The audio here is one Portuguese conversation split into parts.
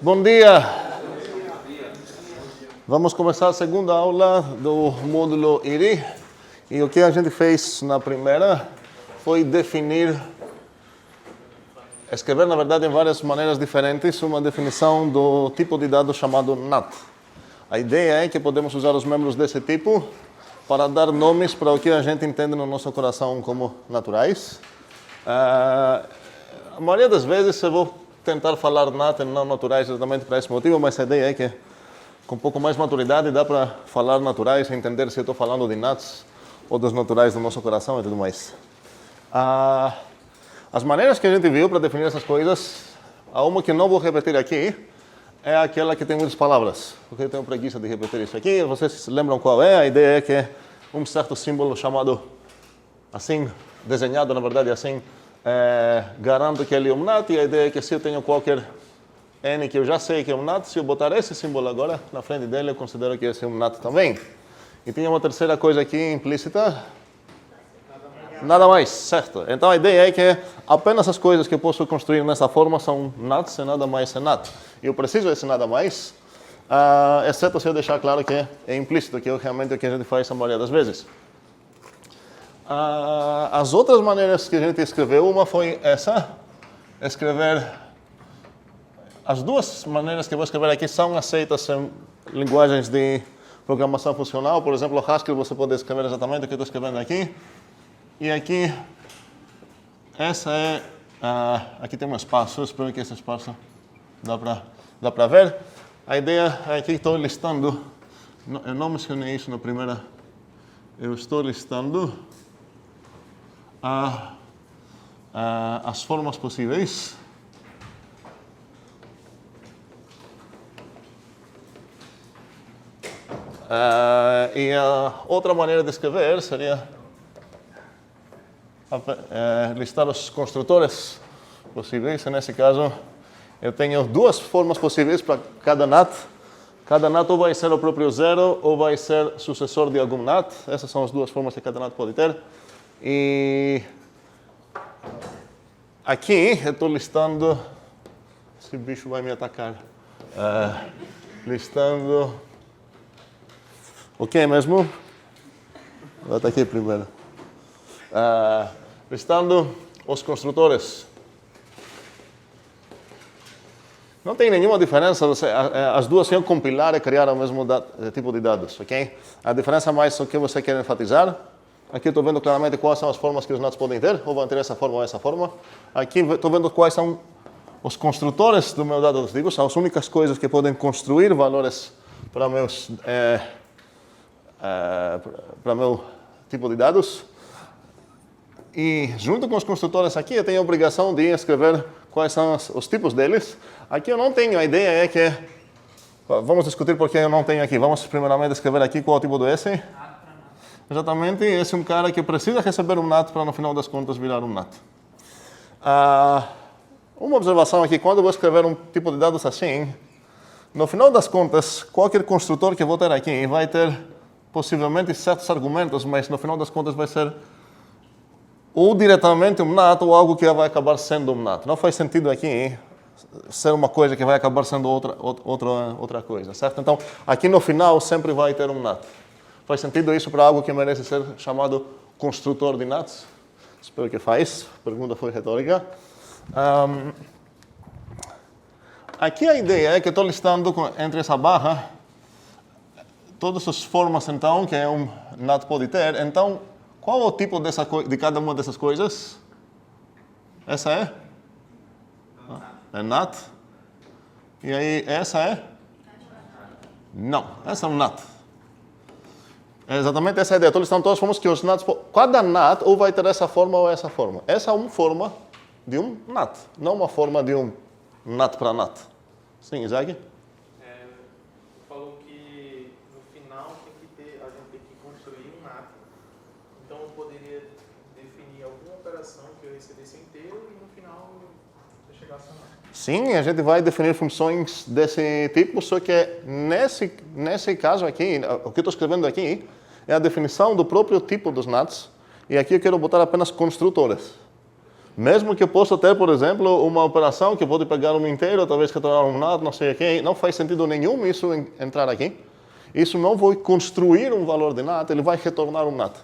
Bom dia! Vamos começar a segunda aula do módulo IRI. E o que a gente fez na primeira foi definir, escrever na verdade em várias maneiras diferentes, uma definição do tipo de dado chamado NAT. A ideia é que podemos usar os membros desse tipo para dar nomes para o que a gente entende no nosso coração como naturais. A maioria das vezes eu vou tentar falar NAT e não naturais exatamente para esse motivo, mas a ideia é que com um pouco mais maturidade dá para falar naturais e entender se eu estou falando de NATs ou dos naturais do nosso coração e tudo mais. As maneiras que a gente viu para definir essas coisas, há uma que não vou repetir aqui, é aquela que tem muitas palavras, porque eu tenho preguiça de repetir isso aqui. Vocês se lembram qual é? A ideia é que um certo símbolo chamado assim, desenhado na verdade assim, garanto que ele é um NAT, e a ideia é que se eu tenho qualquer N que eu já sei que é um NAT, se eu botar esse símbolo agora na frente dele, eu considero que esse é um NAT também. E tinha uma terceira coisa aqui implícita. Nada mais, certo. Então a ideia é que apenas as coisas que eu posso construir nessa forma são NATs e nada mais é NAT. Eu preciso desse nada mais, exceto se eu deixar claro que é implícito, que é realmente o que a gente faz a maioria das vezes. As outras maneiras que a gente escreveu, uma foi essa, escrever. As duas maneiras que eu vou escrever aqui são aceitas em linguagens de programação funcional. Por exemplo, o Haskell você pode escrever exatamente o que eu estou escrevendo aqui. E aqui, essa é, aqui tem um espaço, eu espero que esse espaço dá para ver. A ideia é que estou listando, eu não mencionei isso na primeira, eu estou listando as formas possíveis. E a outra maneira de escrever seria listar os construtores possíveis. Nesse caso, eu tenho duas formas possíveis para cada NAT. Cada NAT ou vai ser o próprio zero ou vai ser sucessor de algum NAT. Essas são as duas formas que cada NAT pode ter. E aqui eu estou listando... Esse bicho vai me atacar. Listando... O que mesmo? Vou até aqui primeiro. Listando os construtores. Não tem nenhuma diferença, as duas iam compilar e criar o mesmo tipo de dados, ok? A diferença mais é o que você quer enfatizar. Aqui eu estou vendo claramente quais são as formas que os NATs podem ter, ou vão ter essa forma ou essa forma. Aqui estou vendo quais são os construtores do meu dado, digo, são as únicas coisas que podem construir valores para meus... para meu tipo de dados. E junto com os construtores aqui, eu tenho a obrigação de escrever quais são os tipos deles. Aqui eu não tenho, a ideia é que... Vamos discutir por que eu não tenho aqui. Vamos primeiramente escrever aqui qual é o tipo do S. Exatamente, esse é um cara que precisa receber um NAT para no final das contas virar um NAT. Uma observação aqui, quando eu vou escrever um tipo de dados assim, no final das contas, qualquer construtor que eu vou ter aqui vai ter possivelmente certos argumentos, mas no final das contas vai ser ou diretamente um NAT ou algo que vai acabar sendo um NAT. Não faz sentido aqui ser uma coisa que vai acabar sendo outra coisa, certo? Então, aqui no final sempre vai ter um NAT. Faz sentido isso para algo que merece ser chamado construtor de NATs? Espero que faz. A pergunta foi retórica. Aqui a ideia é que estou listando entre essa barra todas as formas, então, que um NAT pode ter. Então, qual é o tipo de cada uma dessas coisas? Essa é? É NAT. E aí, essa é? Não, essa é um NAT. É exatamente essa a ideia. Estou listando todas as formas que os NATs... Cada NAT ou vai ter essa forma ou essa forma. Essa é uma forma de um NAT, não uma forma de um NAT para NAT. Sim, Isaac? Falou que no final a gente tem que construir um NAT. Então eu poderia definir alguma operação que eu recebesse inteiro e no final eu chegasse a NAT. Sim, a gente vai definir funções desse tipo, só que nesse caso aqui, o que eu estou escrevendo aqui é a definição do próprio tipo dos NATs, e aqui eu quero botar apenas construtores. Mesmo que eu possa ter, por exemplo, uma operação que pode pegar um inteiro, talvez retornar um NAT, não sei o que, não faz sentido nenhum isso entrar aqui. Isso não vai construir um valor de NAT, ele vai retornar um NAT.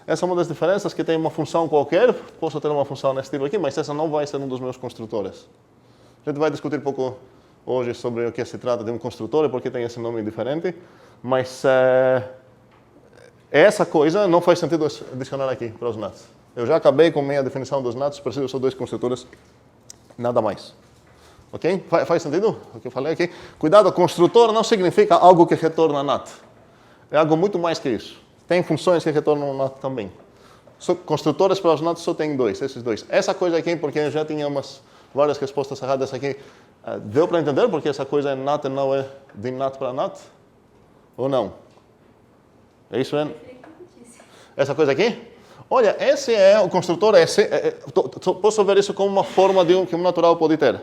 Essa é uma das diferenças, que tem uma função qualquer, posso ter uma função nesse tipo aqui, mas essa não vai ser um dos meus construtores. A gente vai discutir um pouco hoje sobre o que se trata de um construtor e por que tem esse nome diferente, mas essa coisa não faz sentido adicionar aqui para os NATs. Eu já acabei com minha definição dos NATs, preciso só 2 construtores, nada mais. Ok? Faz sentido o que eu falei aqui? Cuidado, construtor não significa algo que retorna NAT. É algo muito mais que isso. Tem funções que retornam NAT também. Construtores para os NATs só tem 2, esses 2. Essa coisa aqui, porque eu já tinha várias respostas erradas aqui, deu para entender porque essa coisa é NAT e não é de NAT para NAT? Ou não? É isso, é? Essa coisa aqui? Olha, esse é o construtor, posso ver isso como uma forma que um natural pode ter,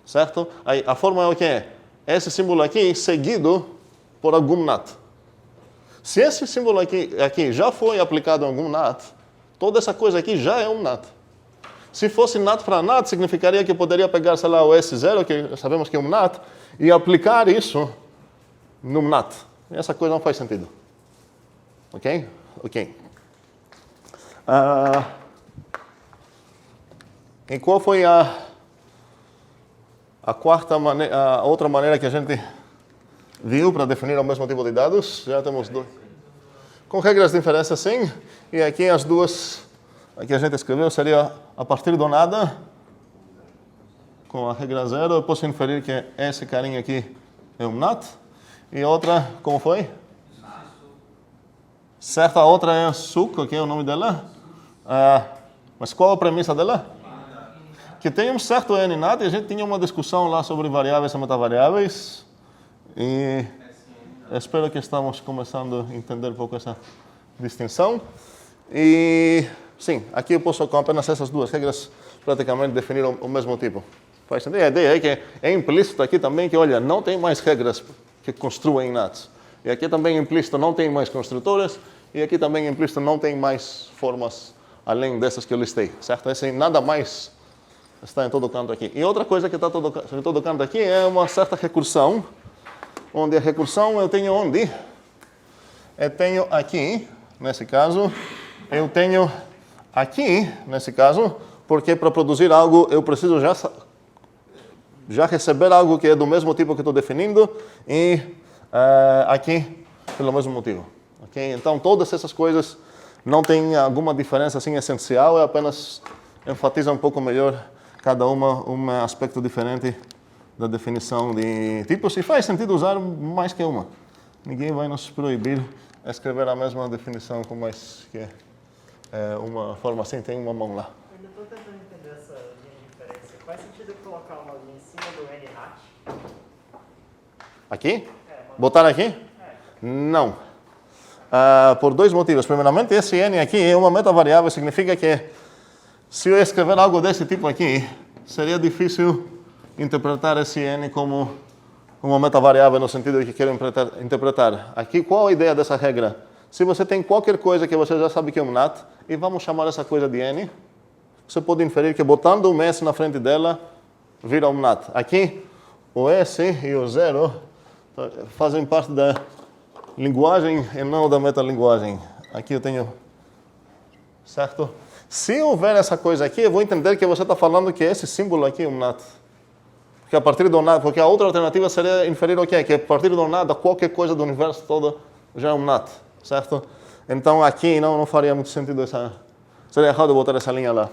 certo? Aí, a forma é o que é? Esse símbolo aqui seguido por algum NAT. Se esse símbolo aqui já foi aplicado em algum NAT, toda essa coisa aqui já é um NAT. Se fosse NAT para NAT, significaria que eu poderia pegar, sei lá, o S0, que sabemos que é um NAT, e aplicar isso num NAT. Essa coisa não faz sentido. Ok? Ok. E qual foi a outra maneira que a gente viu para definir o mesmo tipo de dados? Já temos 2. Com regras de inferência, sim. E aqui as duas que a gente escreveu seria a partir do nada, com a regra 0, eu posso inferir que esse carinha aqui é um NAT. E outra, como foi? Certo, a outra é a SUC, que é o nome dela. Mas qual a premissa dela? Que tem um certo N NAT, e a gente tinha uma discussão lá sobre variáveis e metavariáveis. E espero que estamos começando a entender um pouco essa distinção. E sim, aqui eu posso, com apenas essas duas regras, praticamente definir o mesmo tipo. Faz sentido? A ideia é que é implícito aqui também que, olha, não tem mais regras que construem NATs. E aqui também implícito não tem mais construtores, e aqui também implícito não tem mais formas além dessas que eu listei, certo? Esse nada mais está em todo canto aqui. E outra coisa que está em todo canto aqui é uma certa recursão, onde a recursão eu tenho onde? Eu tenho aqui, nesse caso, eu tenho aqui, nesse caso, porque para produzir algo eu preciso já receber algo que é do mesmo tipo que estou definindo, e aqui pelo mesmo motivo. Okay? Então, todas essas coisas não têm alguma diferença assim essencial, é apenas enfatiza um pouco melhor cada um aspecto diferente da definição de tipos, e faz sentido usar mais que uma. Ninguém vai nos proibir escrever a mesma definição com mais que uma forma assim, tem uma mão lá. Eu ainda estou tentando entender essa linha de diferença. Faz sentido eu colocar uma linha em cima do N hat? Aqui? Botar aqui? Não. Por 2 motivos. Primeiramente, esse N aqui é uma metavariável, significa que se eu escrever algo desse tipo aqui, seria difícil interpretar esse N como uma metavariável no sentido de que quero interpretar. Aqui, qual a ideia dessa regra? Se você tem qualquer coisa que você já sabe que é um NAT, e vamos chamar essa coisa de N, você pode inferir que botando um S na frente dela, vira um NAT. Aqui, o S e o 0 fazem parte da linguagem e não da metalinguagem. Aqui eu tenho, certo? Se houver essa coisa aqui, eu vou entender que você está falando que esse símbolo aqui é um NAT. Porque a partir do NAT, porque a outra alternativa seria inferir o quê? Que a partir do nada, qualquer coisa do universo todo já é um NAT, certo? Então aqui não faria muito sentido seria errado botar essa linha lá.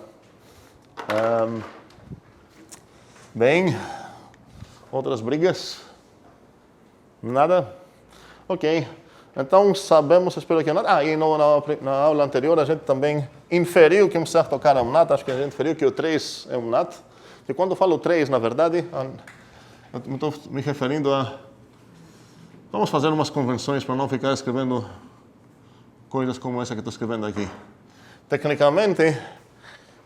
Bem, outras brigas? Nada? Ok. Então sabemos, espero que nada. E na aula anterior a gente também inferiu que um certo cara é um NAT, acho que a gente inferiu que o 3 é um NAT. E quando eu falo 3, na verdade, eu estou me referindo a... Vamos fazer umas convenções para não ficar escrevendo coisas como essa que estou escrevendo aqui. Tecnicamente,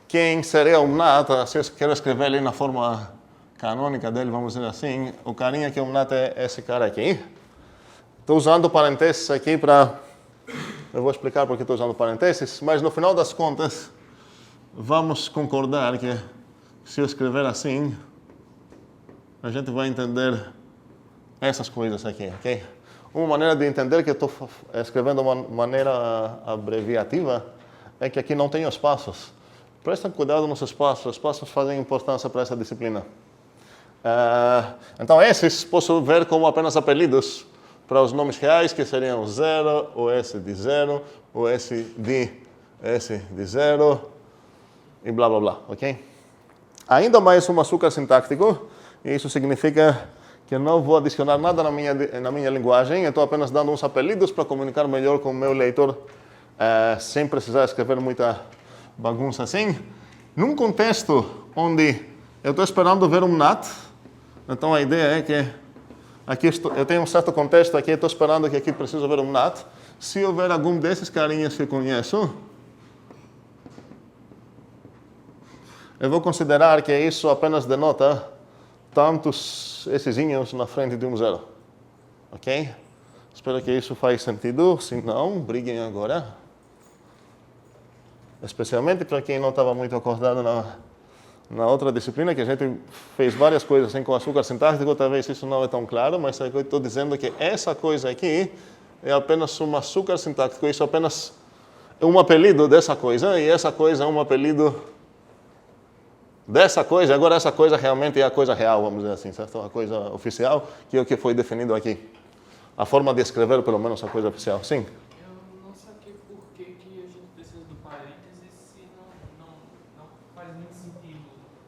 quem seria um NAT, se eu quero escrever ali na forma canônica dele, vamos dizer assim, o carinha que é um NAT é esse cara aqui. Estou usando parênteses aqui para... Eu vou explicar por que estou usando parênteses, mas no final das contas, vamos concordar que se eu escrever assim, a gente vai entender essas coisas aqui, ok? Uma maneira de entender que eu estou escrevendo de uma maneira abreviativa é que aqui não tem espaços. Prestem cuidado nos espaços, os espaços fazem importância para essa disciplina. Então esses posso ver como apenas apelidos para os nomes reais, que seriam 0, o S de 0, o S de 0 e blá blá blá, ok? Ainda mais um açúcar sintático, e isso significa que eu não vou adicionar nada na minha linguagem, eu estou apenas dando uns apelidos para comunicar melhor com o meu leitor, sem precisar escrever muita bagunça assim. Num contexto onde eu estou esperando ver um NAT, então a ideia é que aqui eu tenho um certo contexto aqui, estou esperando que aqui preciso ver um NAT. Se houver algum desses carinhas que eu conheço, eu vou considerar que isso apenas denota tantos essesinhos na frente de um 0. Ok? Espero que isso faz sentido. Se não, briguem agora. Especialmente para quem não estava muito acordado na outra disciplina, que a gente fez várias coisas assim com açúcar sintático, talvez isso não é tão claro, mas eu estou dizendo que essa coisa aqui é apenas um açúcar sintático, isso apenas é um apelido dessa coisa, e essa coisa é um apelido dessa coisa. Agora essa coisa realmente é a coisa real, vamos dizer assim, certo? A coisa oficial, que é o que foi definido aqui. A forma de escrever, pelo menos, a coisa oficial. Sim? Eu não saquei por que a gente precisa do parênteses se não faz muito sentido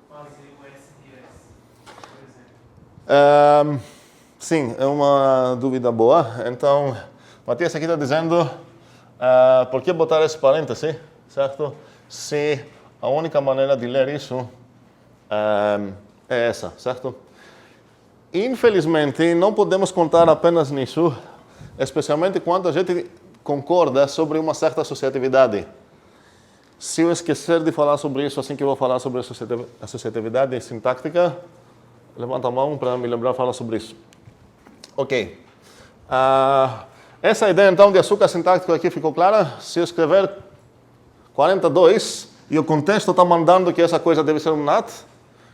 fazer o S de S, por exemplo. Sim, é uma dúvida boa. Então, Matias aqui está dizendo por que botar esse parêntese, certo? Se a única maneira de ler isso é essa, certo? Infelizmente, não podemos contar apenas nisso, especialmente quando a gente concorda sobre uma certa associatividade. Se eu esquecer de falar sobre isso assim que eu vou falar sobre a associatividade sintática, levanta a mão para me lembrar de falar sobre isso. Ok. Essa ideia, então, de açúcar sintático aqui ficou clara? Se eu escrever 42 e o contexto está mandando que essa coisa deve ser um NAT,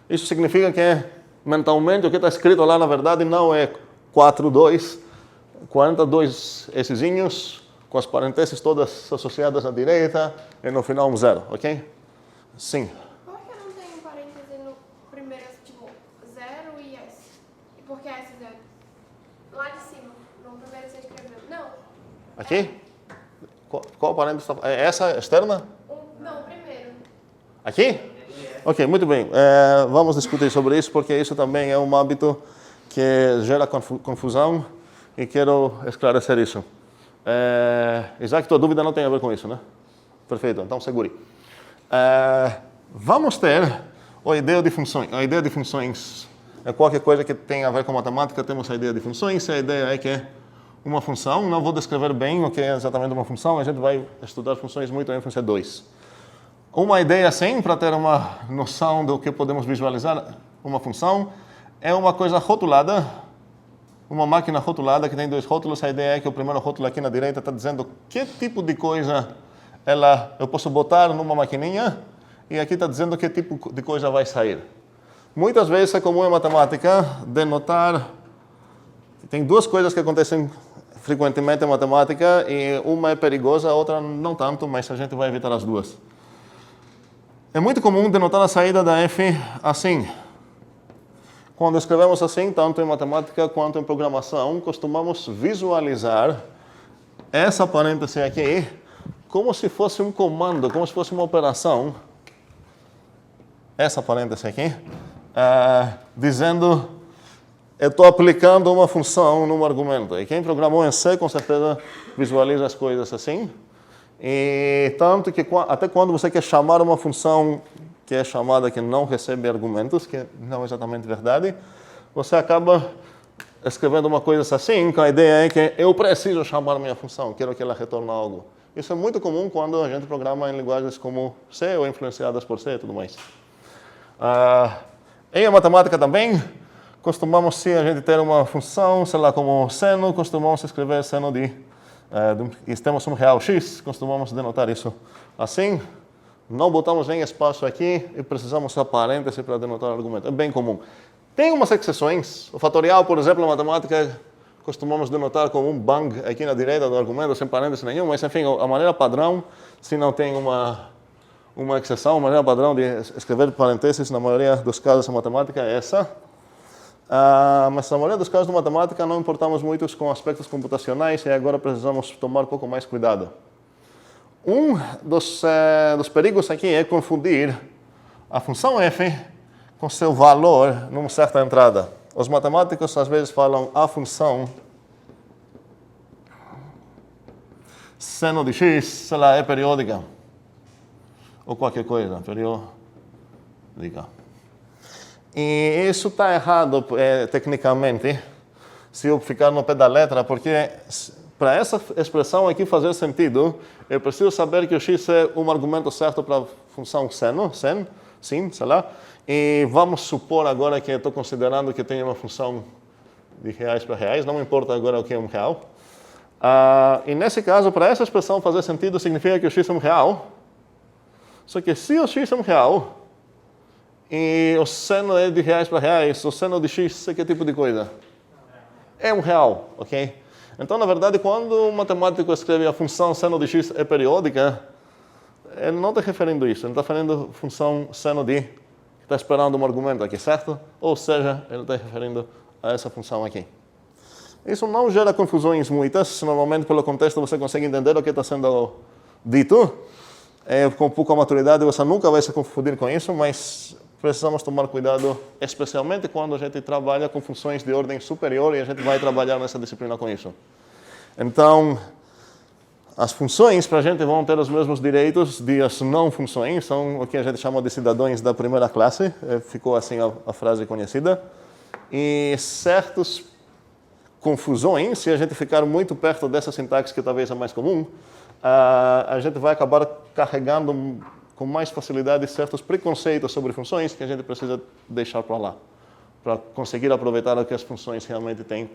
isso significa que, mentalmente, o que está escrito lá, na verdade, não é 42, 42 essesinhos, com as parênteses todas associadas à direita, e no final um 0, ok? Sim. Por que não tem um parêntese no primeiro, tipo, 0 e S? E por que S 0? Lá de cima, no primeiro você escreveu. Não. Aqui? Qual parêntese? É essa externa? Não, o primeiro. Aqui? Ok, muito bem. Vamos discutir sobre isso, porque isso também é um hábito que gera confusão e quero esclarecer isso. Isaac, tua dúvida não tem a ver com isso, né? Perfeito, então segure. Vamos ter a ideia de funções. A ideia de funções é qualquer coisa que tenha a ver com matemática, temos a ideia de funções. A ideia é que uma função, não vou descrever bem o que é exatamente uma função, a gente vai estudar funções muito em função 2. Uma ideia, assim, para ter uma noção do que podemos visualizar uma função, é uma coisa rotulada, uma máquina rotulada que tem dois rótulos. A ideia é que o primeiro rótulo aqui na direita está dizendo que tipo de coisa eu posso botar numa maquininha, e aqui está dizendo que tipo de coisa vai sair. Muitas vezes é comum em matemática denotar... Tem duas coisas que acontecem frequentemente em matemática, e uma é perigosa, a outra não tanto, mas a gente vai evitar as duas. É muito comum denotar a saída da F assim. Quando escrevemos assim, tanto em matemática quanto em programação, costumamos visualizar essa parêntese aqui como se fosse um comando, como se fosse uma operação. Essa parêntese aqui, dizendo, eu estou aplicando uma função num argumento. E quem programou em C, com certeza, visualiza as coisas assim. E tanto que até quando você quer chamar uma função que é chamada que não recebe argumentos, que não é exatamente verdade, você acaba escrevendo uma coisa assim, com a ideia é que eu preciso chamar minha função, quero que ela retorne algo. Isso é muito comum quando a gente programa em linguagens como C ou influenciadas por C e tudo mais. Em matemática também, costumamos, se a gente ter uma função, sei lá, como seno, costumamos escrever seno e temos um real x, costumamos denotar isso assim. Não botamos nem espaço aqui e precisamos usar parêntese para denotar o argumento. É bem comum. Tem umas exceções. O fatorial, por exemplo, na matemática, costumamos denotar com um bang aqui na direita do argumento, sem parêntese nenhum, mas enfim, a maneira padrão, se não tem uma exceção, a maneira padrão de escrever parênteses na maioria dos casos da matemática é essa. Mas na maioria dos casos da matemática não importamos muito com aspectos computacionais e agora precisamos tomar um pouco mais cuidado. Um dos perigos aqui é confundir a função f com seu valor numa certa entrada. Os matemáticos às vezes falam a função seno de x, sei lá, é periódica. Ou qualquer coisa, periódica. E isso está errado tecnicamente, se eu ficar no pé da letra, porque para essa expressão aqui fazer sentido, eu preciso saber que o x é um argumento certo para a função seno, sim, sei lá. E vamos supor agora que eu estou considerando que tem uma função de reais para reais, não importa agora o que é um real. E nesse caso, para essa expressão fazer sentido, significa que o x é um real. Só que se o x é um real, e o seno é de reais para reais, o seno de x é que tipo de coisa? É um real, ok? Então, na verdade, quando o matemático escreve a função seno de x é periódica, ele não está referindo isso, ele está referindo a função seno de, que está esperando um argumento aqui, certo? Ou seja, ele está referindo a essa função aqui. Isso não gera confusões muitas, normalmente pelo contexto você consegue entender o que está sendo dito. Com pouca maturidade você nunca vai se confundir com isso, mas precisamos tomar cuidado, especialmente quando a gente trabalha com funções de ordem superior e a gente vai trabalhar nessa disciplina com isso. Então, as funções para a gente vão ter os mesmos direitos de as não funções, são o que a gente chama de cidadãos da primeira classe, ficou assim a frase conhecida. E certas confusões, se a gente ficar muito perto dessa sintaxe que talvez é mais comum, a gente vai acabar carregando com mais facilidade certos preconceitos sobre funções que a gente precisa deixar para lá, para conseguir aproveitar o que as funções realmente têm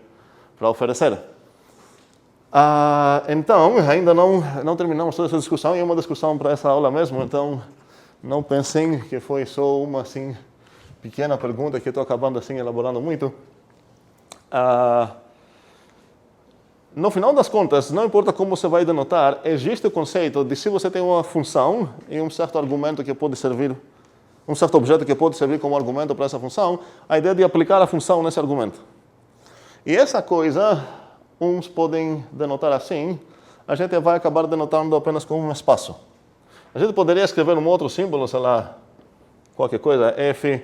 para oferecer. Então, ainda não terminamos toda essa discussão, e é uma discussão para essa aula mesmo, então não pensem que foi só uma assim, pequena pergunta que estou acabando assim, elaborando muito. No final das contas, não importa como você vai denotar, existe o conceito de se você tem uma função e um certo argumento que pode servir, um certo objeto que pode servir como argumento para essa função, a ideia de aplicar a função nesse argumento. E essa coisa, uns podem denotar assim, a gente vai acabar denotando apenas com um espaço. A gente poderia escrever um outro símbolo, sei lá, qualquer coisa, f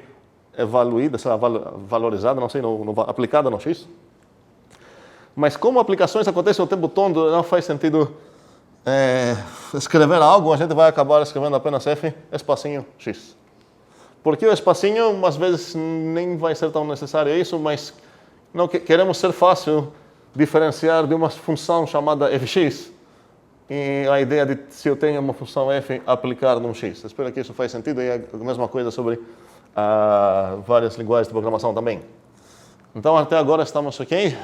evaluída, sei lá, valorizada, não sei, aplicada no x. Mas como aplicações acontecem o tempo todo, não faz sentido escrever algo, a gente vai acabar escrevendo apenas f, espacinho, x. Porque o espacinho, às vezes, nem vai ser tão necessário isso, mas não queremos ser fácil diferenciar de uma função chamada fx e a ideia de se eu tenho uma função f, aplicar num x. Espero que isso faz sentido, e é a mesma coisa sobre várias linguagens de programação também. Então, até agora estamos ok?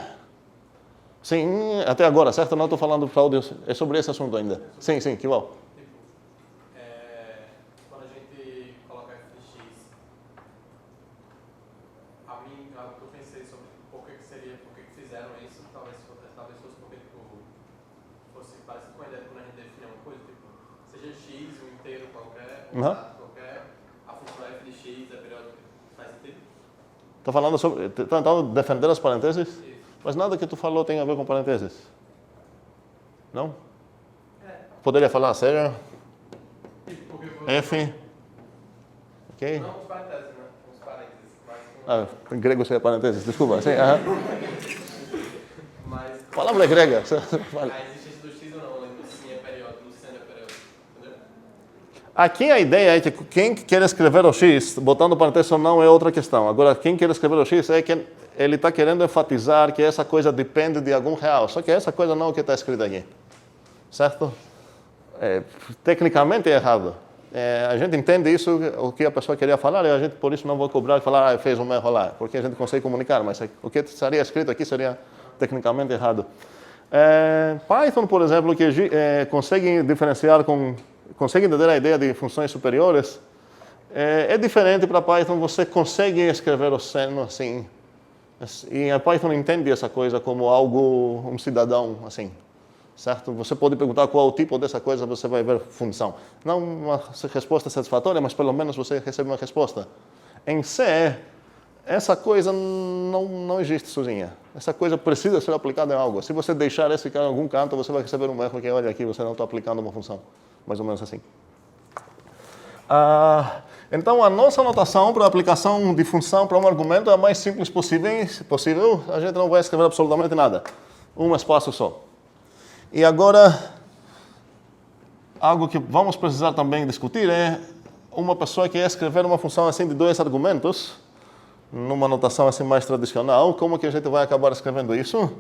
Sim, até agora, certo? Não estou falando para áudio, é sobre esse assunto ainda. Sim, que bom. Quando a gente coloca f de x, eu pensei sobre por que fizeram isso, talvez fosse porque fosse parecido com a ideia de quando a gente define uma coisa, tipo, seja x, um inteiro qualquer, um dado qualquer, a função f de x é periódica. Faz sentido? Está falando sobre, tentando defender as parênteses? Isso. Mas nada que tu falou tem a ver com parênteses. Não? Poderia falar, seja f, ok? Não os parênteses, né? Os parênteses. Em grego seria parênteses, desculpa. Sim, Mas, a palavra é grega. A existência do x ou não, lembro se é periódico, do seno é periódico, entendeu? Aqui a ideia é que quem quer escrever o x, botando parênteses ou não, é outra questão. Agora, quem quer escrever o x é que ele está querendo enfatizar que essa coisa depende de algum real. Só que essa coisa não é o que está escrito aqui. Certo? Tecnicamente é errado. A gente entende isso, o que a pessoa queria falar, e a gente por isso não vai cobrar e falar, fez um erro lá, porque a gente consegue comunicar, mas o que estaria escrito aqui seria tecnicamente errado. Python, por exemplo, que consegue diferenciar com consegue entender a ideia de funções superiores? É diferente para Python, você consegue escrever o seno assim. E a Python entende essa coisa como algo, um cidadão, assim. Certo? Você pode perguntar qual é o tipo dessa coisa, você vai ver função. Não uma resposta satisfatória, mas pelo menos você recebe uma resposta. Em C, essa coisa não existe sozinha. Essa coisa precisa ser aplicada em algo. Se você deixar esse cara em algum canto, você vai receber um erro que, olha aqui, você não está aplicando uma função. Mais ou menos assim. Então, a nossa notação para a aplicação de função para um argumento é a mais simples possível. A gente não vai escrever absolutamente nada. Um espaço só. E agora, algo que vamos precisar também discutir é uma pessoa que quer escrever uma função assim de 2 argumentos, numa notação assim mais tradicional, como que a gente vai acabar escrevendo isso?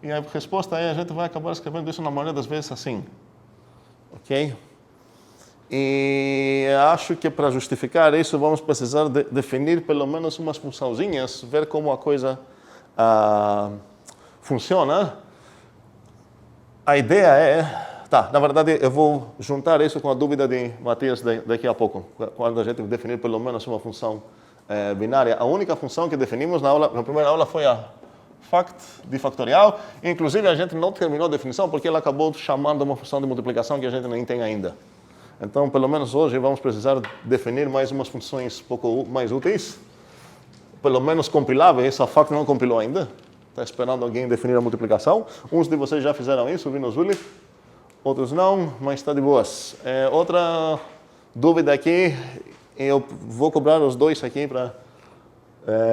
E a resposta é, a gente vai acabar escrevendo isso na maioria das vezes assim. Ok? E acho que para justificar isso, vamos precisar definir pelo menos umas funçãozinhas, ver como a coisa funciona. A ideia é... Tá, na verdade, eu vou juntar isso com a dúvida de Matias daqui a pouco, quando a gente definir pelo menos uma função binária. A única função que definimos na primeira aula foi a fact de factorial. Inclusive, a gente não terminou a definição porque ela acabou chamando uma função de multiplicação que a gente nem tem ainda. Então, pelo menos hoje, vamos precisar definir mais umas funções um pouco mais úteis, pelo menos compiláveis. A fact não compilou ainda. Está esperando alguém definir a multiplicação. Uns de vocês já fizeram isso, Vinus Uli. Outros não, mas está de boas. Outra dúvida aqui, eu vou cobrar os dois aqui para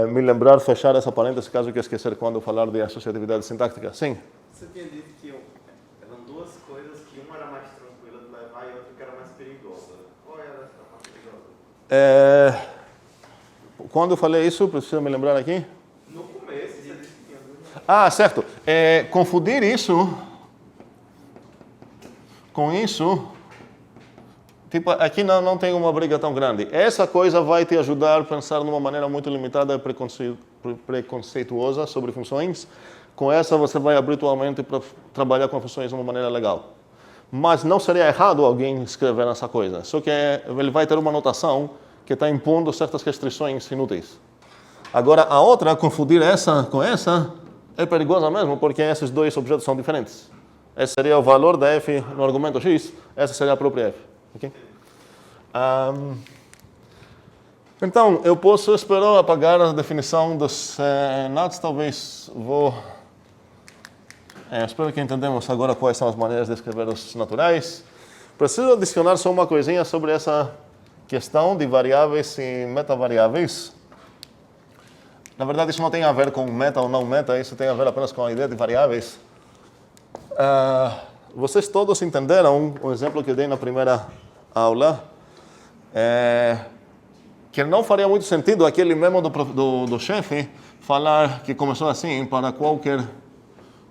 me lembrar, fechar essa parêntese, caso que eu esquecer quando eu falar de associatividade sintática. Sim? Você tinha dito que eram 2 coisas, que uma era mais tranquila de levar e outra que era mais perigosa. Qual era essa mais perigosa? Quando eu falei isso, precisa me lembrar aqui? No começo, você disse que tinha 2. Certo. Confundir isso com isso, tipo, aqui não tem uma briga tão grande. Essa coisa vai te ajudar a pensar de uma maneira muito limitada e preconceituosa sobre funções. Com essa, você vai abrir tua mente para trabalhar com funções de uma maneira legal. Mas não seria errado alguém escrever essa coisa. Só que ele vai ter uma notação que está impondo certas restrições inúteis. Agora, a outra, confundir essa com essa, é perigosa mesmo, porque esses 2 objetos são diferentes. Esse seria o valor da f no argumento x, essa seria a própria f. Okay? Então, eu posso esperar apagar a definição dos nuts, talvez vou... espero que entendamos agora quais são as maneiras de escrever os naturais. Preciso adicionar só uma coisinha sobre essa questão de variáveis e metavariáveis. Na verdade, isso não tem a ver com meta ou não meta, isso tem a ver apenas com a ideia de variáveis. Vocês todos entenderam o exemplo que eu dei na primeira aula, que não faria muito sentido aquele memo do chefe falar que começou assim, para qualquer,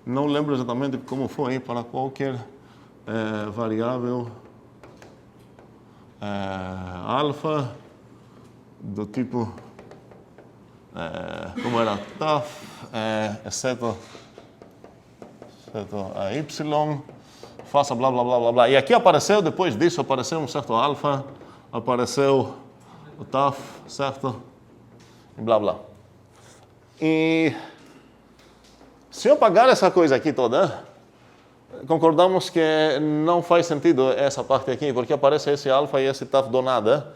não lembro exatamente como foi, para qualquer variável alfa do tipo, como era, taf, exceto a y, faça blá, blá, blá, blá, blá. E aqui apareceu, depois disso, apareceu um certo alfa, apareceu o taf, certo? E blá, blá. E se eu apagar essa coisa aqui toda, concordamos que não faz sentido essa parte aqui, porque aparece esse alfa e esse taf do nada.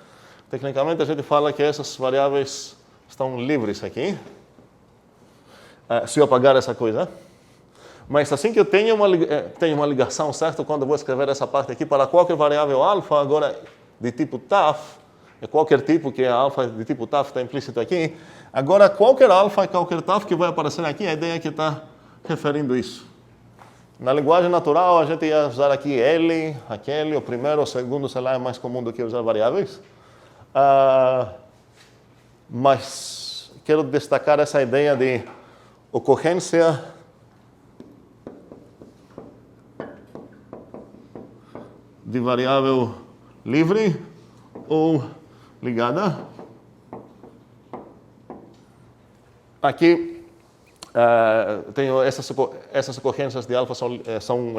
Tecnicamente, a gente fala que essas variáveis estão livres aqui. Se eu apagar essa coisa. Mas assim que eu tenho uma ligação, certo? Quando eu vou escrever essa parte aqui, para qualquer variável alfa, agora de tipo taf, qualquer tipo que é alfa de tipo taf está implícito aqui. Agora, qualquer alfa e qualquer taf que vai aparecer aqui, a ideia é que está referindo isso. Na linguagem natural, a gente ia usar aqui L, aquele, o primeiro, o segundo, sei lá, é mais comum do que usar variáveis. Mas quero destacar essa ideia de ocorrência de variável livre ou ligada. Aqui tenho essas ocorrências de alfa são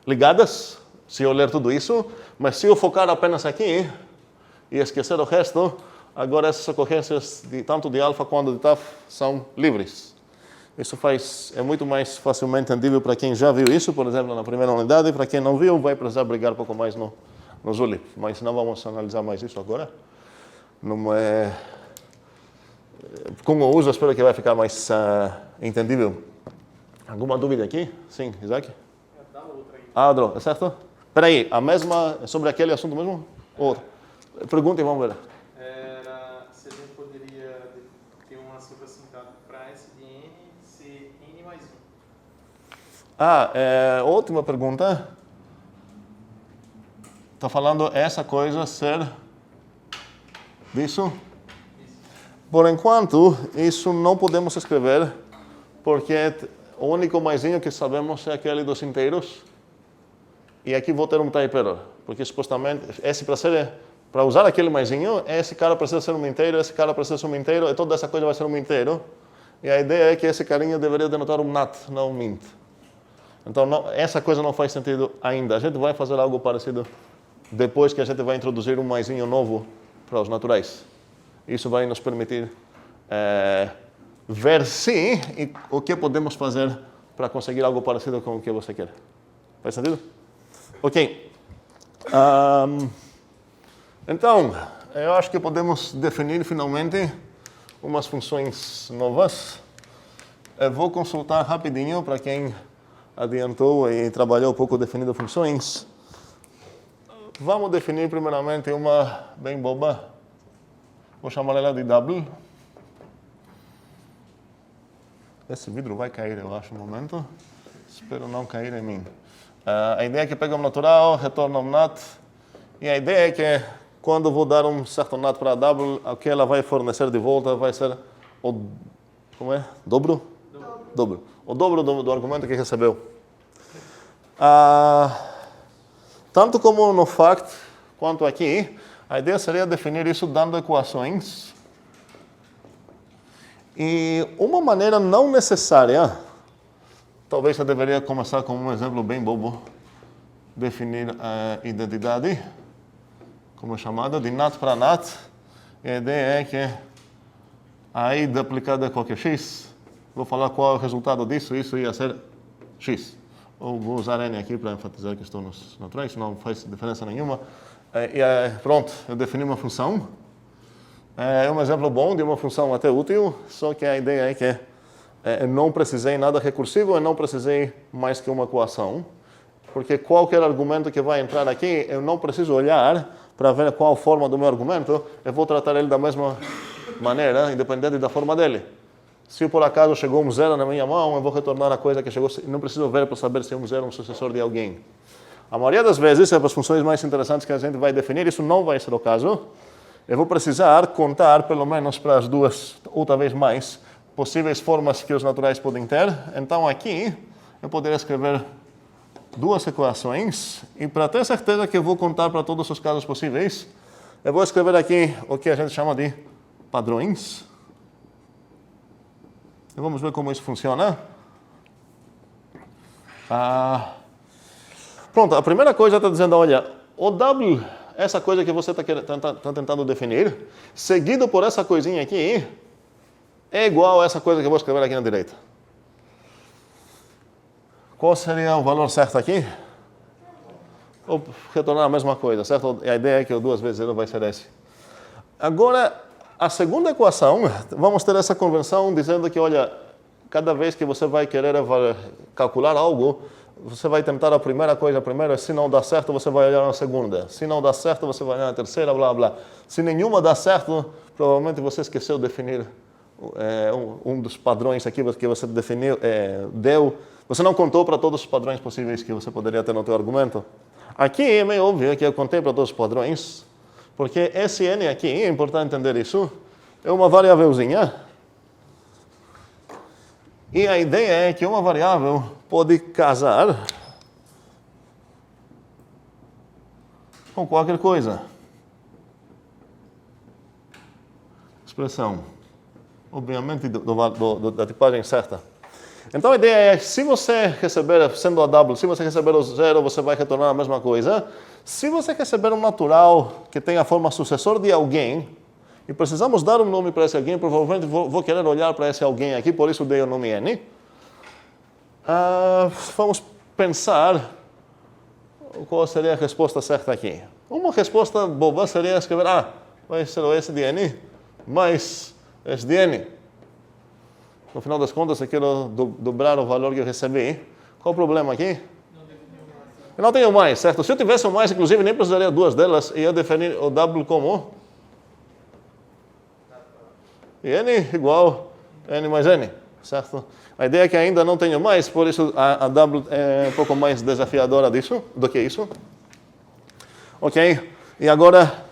ligadas, se eu ler tudo isso, mas se eu focar apenas aqui e esquecer o resto, agora essas ocorrências tanto de alfa quanto de tau são livres. Isso é muito mais facilmente entendível para quem já viu isso, por exemplo, na primeira unidade, e para quem não viu, vai precisar brigar um pouco mais no Zulip. Mas não vamos analisar mais isso agora. Com o uso, espero que vai ficar mais entendível. Alguma dúvida aqui? Sim, Isaac? Da outra aí. Droga, certo? Espera aí, a mesma, sobre aquele assunto mesmo? Outro. Pergunta e vamos ver. Se a gente poderia ter uma suprassintado para S de N ser N mais 1. Ótima pergunta. Está falando essa coisa ser disso? Por enquanto, isso não podemos escrever, porque o único maisinho que sabemos é aquele dos inteiros. E aqui vou ter um type error, porque supostamente, para usar aquele maisinho, esse cara precisa ser um inteiro, esse cara precisa ser um inteiro, e toda essa coisa vai ser um inteiro. E a ideia é que esse carinha deveria denotar um nat, não um int. Então, essa coisa não faz sentido ainda. A gente vai fazer algo parecido depois que a gente vai introduzir um maisinho novo para os naturais. Isso vai nos permitir ver se e o que podemos fazer para conseguir algo parecido com o que você quer. Faz sentido? Ok. Então, eu acho que podemos definir finalmente umas funções novas. Eu vou consultar rapidinho para quem adiantou e trabalhou um pouco definindo funções. Vamos definir primeiramente uma bem boba. Vou chamar ela de double. Esse vidro vai cair, eu acho, um momento. Espero não cair em mim. A ideia é que pega um natural, retorna um nat. E a ideia é que quando vou dar um certo nat para a double, o que ela vai fornecer de volta vai ser o... Como é? Dobro? Dobro. O dobro do argumento que recebeu. Tanto como no fact, quanto aqui, a ideia seria definir isso dando equações. E uma maneira não necessária, talvez eu deveria começar com um exemplo bem bobo, definir a identidade, como é chamada, de nat para nat. E a ideia é que a i aplicada a qualquer x, vou falar qual é o resultado disso, isso ia ser x. Ou vou usar n aqui para enfatizar que estou nos naturais, não faz diferença nenhuma. Pronto, eu defini uma função. É um exemplo bom de uma função até útil, só que a ideia é que eu não precisei nada recursivo, eu não precisei mais que uma equação, porque qualquer argumento que vai entrar aqui, eu não preciso olhar para ver qual forma do meu argumento, eu vou tratar ele da mesma maneira, independente da forma dele. Se por acaso chegou um zero na minha mão, eu vou retornar a coisa que chegou, não preciso ver para saber se um zero é um sucessor de alguém. A maioria das vezes, é para as funções mais interessantes que a gente vai definir, isso não vai ser o caso. Eu vou precisar contar, pelo menos para as duas, ou talvez mais, possíveis formas que os naturais podem ter. Então aqui, eu poderia escrever duas equações, e para ter certeza que eu vou contar para todos os casos possíveis, eu vou escrever aqui o que a gente chama de padrões. E vamos ver como isso funciona. Pronto, a primeira coisa está dizendo, olha, o double, essa coisa que você está tentando definir, seguido por essa coisinha aqui, é igual a essa coisa que eu vou escrever aqui na direita. Qual seria o valor certo aqui? Vou retornar a mesma coisa, certo? A ideia é que o 2 vezes 0 vai ser esse. Agora, a segunda equação, vamos ter essa convenção dizendo que, olha, cada vez que você vai querer calcular algo, você vai tentar a primeira coisa primeiro, e se não dá certo, você vai olhar na segunda. Se não dá certo, você vai olhar na terceira, blá, blá. Se nenhuma dá certo, provavelmente você esqueceu de definir um dos padrões aqui que você definiu, deu. Você não contou para todos os padrões possíveis que você poderia ter no seu argumento. Aqui é meio óbvio que eu contei para todos os padrões, porque esse n aqui, é importante entender isso, é uma variávelzinha. E a ideia é que uma variável pode casar com qualquer coisa. Expressão, obviamente, da tipagem certa. Então a ideia é, se você receber, sendo a W, se você receber o 0, você vai retornar a mesma coisa. Se você receber um natural que tem a forma sucessor de alguém, e precisamos dar um nome para esse alguém, provavelmente vou querer olhar para esse alguém aqui, por isso dei o nome N. Vamos pensar qual seria a resposta certa aqui. Uma resposta boba seria escrever, vai ser o S de N mais S de N. No final das contas, eu quero dobrar o valor que eu recebi. Qual o problema aqui? Eu não tenho mais, certo? Se eu tivesse um mais, inclusive, nem precisaria duas delas, e eu definir o W como N igual N mais N, certo? A ideia é que ainda não tenho mais, por isso a W é um pouco mais desafiadora do que isso. Ok? E agora,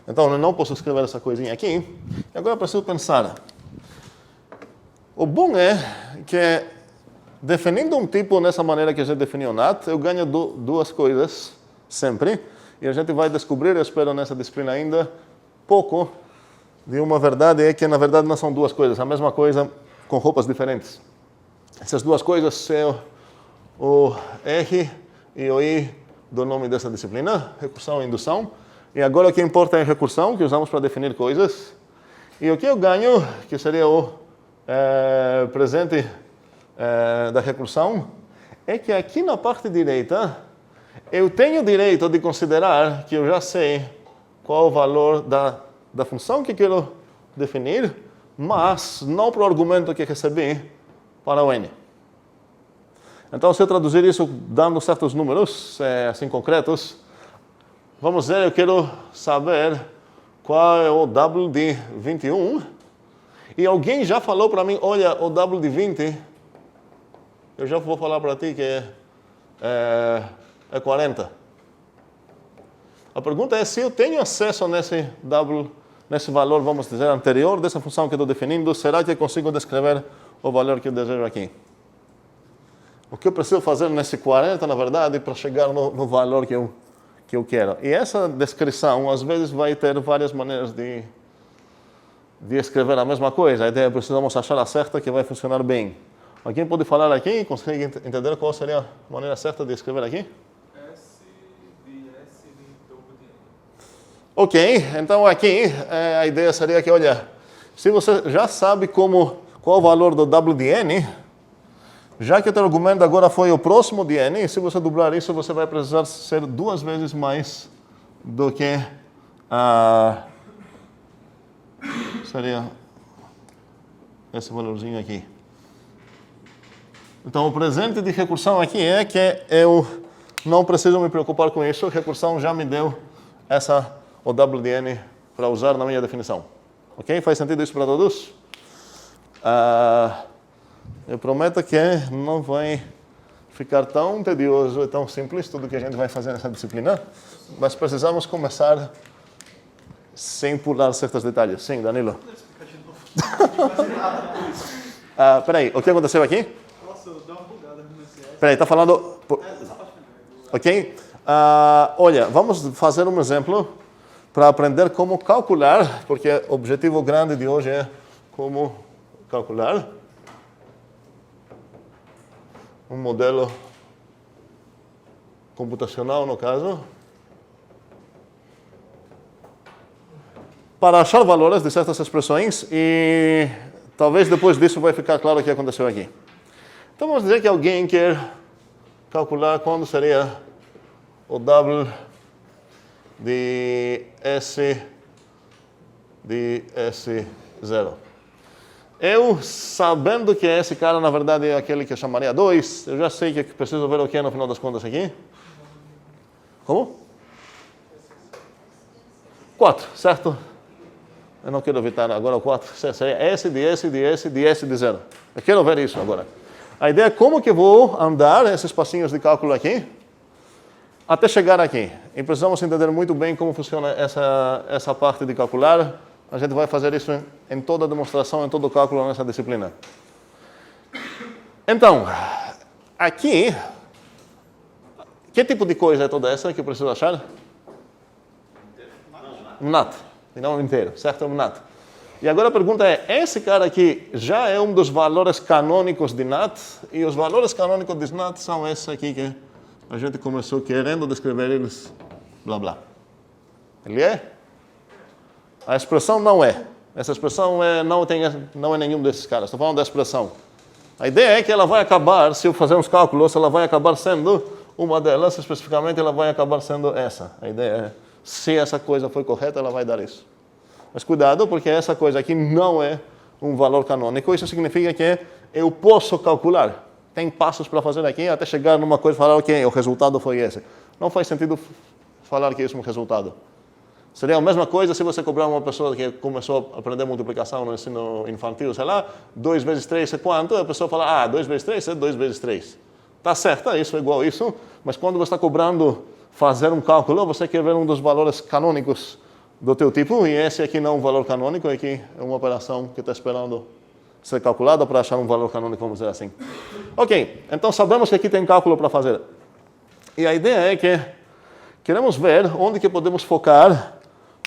então eu não posso escrever essa coisinha aqui. E agora eu preciso pensar. O bom é que, definindo um tipo nessa maneira que a gente definiu o NAT, eu ganho duas coisas sempre. E a gente vai descobrir, eu espero nessa disciplina ainda, pouco de uma verdade, é que na verdade não são duas coisas, a mesma coisa com roupas diferentes. Essas duas coisas são o R e o I do nome dessa disciplina, recursão e indução. E agora o que importa é a recursão, que usamos para definir coisas. E o que eu ganho, que seria o presente da recursão, é que aqui na parte direita, eu tenho o direito de considerar que eu já sei qual o valor da função que quero definir, mas não para o argumento que recebi para o N. Então, se eu traduzir isso dando certos números, assim concretos, vamos dizer, eu quero saber qual é o W de 21, e alguém já falou para mim, olha, o W de 20, eu já vou falar para ti que é 40. A pergunta é se eu tenho acesso nesse W, nesse valor, vamos dizer, anterior dessa função que eu estou definindo, será que eu consigo descrever o valor que eu desejo aqui? O que eu preciso fazer nesse 40, na verdade, para chegar no valor que eu quero? E essa descrição, às vezes, vai ter várias maneiras de escrever a mesma coisa. A ideia é precisamos achar a certa que vai funcionar bem. Alguém pode falar aqui? Consegue entender qual seria a maneira certa de escrever aqui? Ok, então aqui a ideia seria que, olha, se você já sabe qual o valor do W de N, já que o teu argumento agora foi o próximo de N, se você dobrar isso, você vai precisar ser duas vezes mais do que seria esse valorzinho aqui. Então, o presente de recursão aqui é que eu não preciso me preocupar com isso, a recursão já me deu o W de N para usar na minha definição. Ok? Faz sentido isso para todos? Eu prometo que não vai ficar tão tedioso e tão simples tudo que a gente vai fazer nessa disciplina, mas precisamos começar sem pular certos detalhes. Sim, Danilo? Peraí, o que aconteceu aqui? Nossa, deu uma bugada nesse S. Peraí, está falando... Ok? Olha, vamos fazer um exemplo para aprender como calcular, porque o objetivo grande de hoje é como calcular um modelo computacional, no caso, para achar valores de certas expressões, e talvez depois disso vai ficar claro o que aconteceu aqui. Então vamos dizer que alguém quer calcular quando seria o W de S0. Eu, sabendo que esse cara, na verdade, é aquele que eu chamaria 2, eu já sei que preciso ver o que é no final das contas aqui. Como? 4, certo? Eu não quero evitar agora o 4. Seria S de S de S de S de 0. Eu quero ver isso agora. A ideia é como que vou andar esses passinhos de cálculo aqui até chegar aqui. E precisamos entender muito bem como funciona essa parte de calcular. A gente vai fazer isso em toda a demonstração, em todo o cálculo nessa disciplina. Então, aqui, que tipo de coisa é toda essa que eu preciso achar? Um NAT, e não um inteiro, certo? Um NAT. E agora a pergunta é, esse cara aqui já é um dos valores canônicos de NAT, e os valores canônicos de NAT são esses aqui que a gente começou querendo descrever eles, blá blá. Ele é? A expressão não é. Essa expressão não é nenhum desses caras. Estou falando da expressão. A ideia é que ela vai acabar, se eu fazer uns cálculos, ela vai acabar sendo uma delas, especificamente ela vai acabar sendo essa. A ideia é, se essa coisa foi correta, ela vai dar isso. Mas cuidado, porque essa coisa aqui não é um valor canônico. Isso significa que eu posso calcular. Tem passos para fazer aqui até chegar numa coisa e falar, ok, o resultado foi esse. Não faz sentido falar que isso é um resultado. Seria a mesma coisa se você cobrar uma pessoa que começou a aprender multiplicação no ensino infantil, sei lá, 2 vezes 3 é quanto? A pessoa fala, 2 vezes 3 é 2 vezes 3. Está certo, isso é igual a isso, mas quando você está cobrando fazer um cálculo, você quer ver um dos valores canônicos do teu tipo, e esse aqui não é um valor canônico, aqui é uma operação que está esperando ser calculada para achar um valor canônico, vamos dizer assim. Ok, então sabemos que aqui tem cálculo para fazer. E a ideia é que queremos ver onde que podemos focar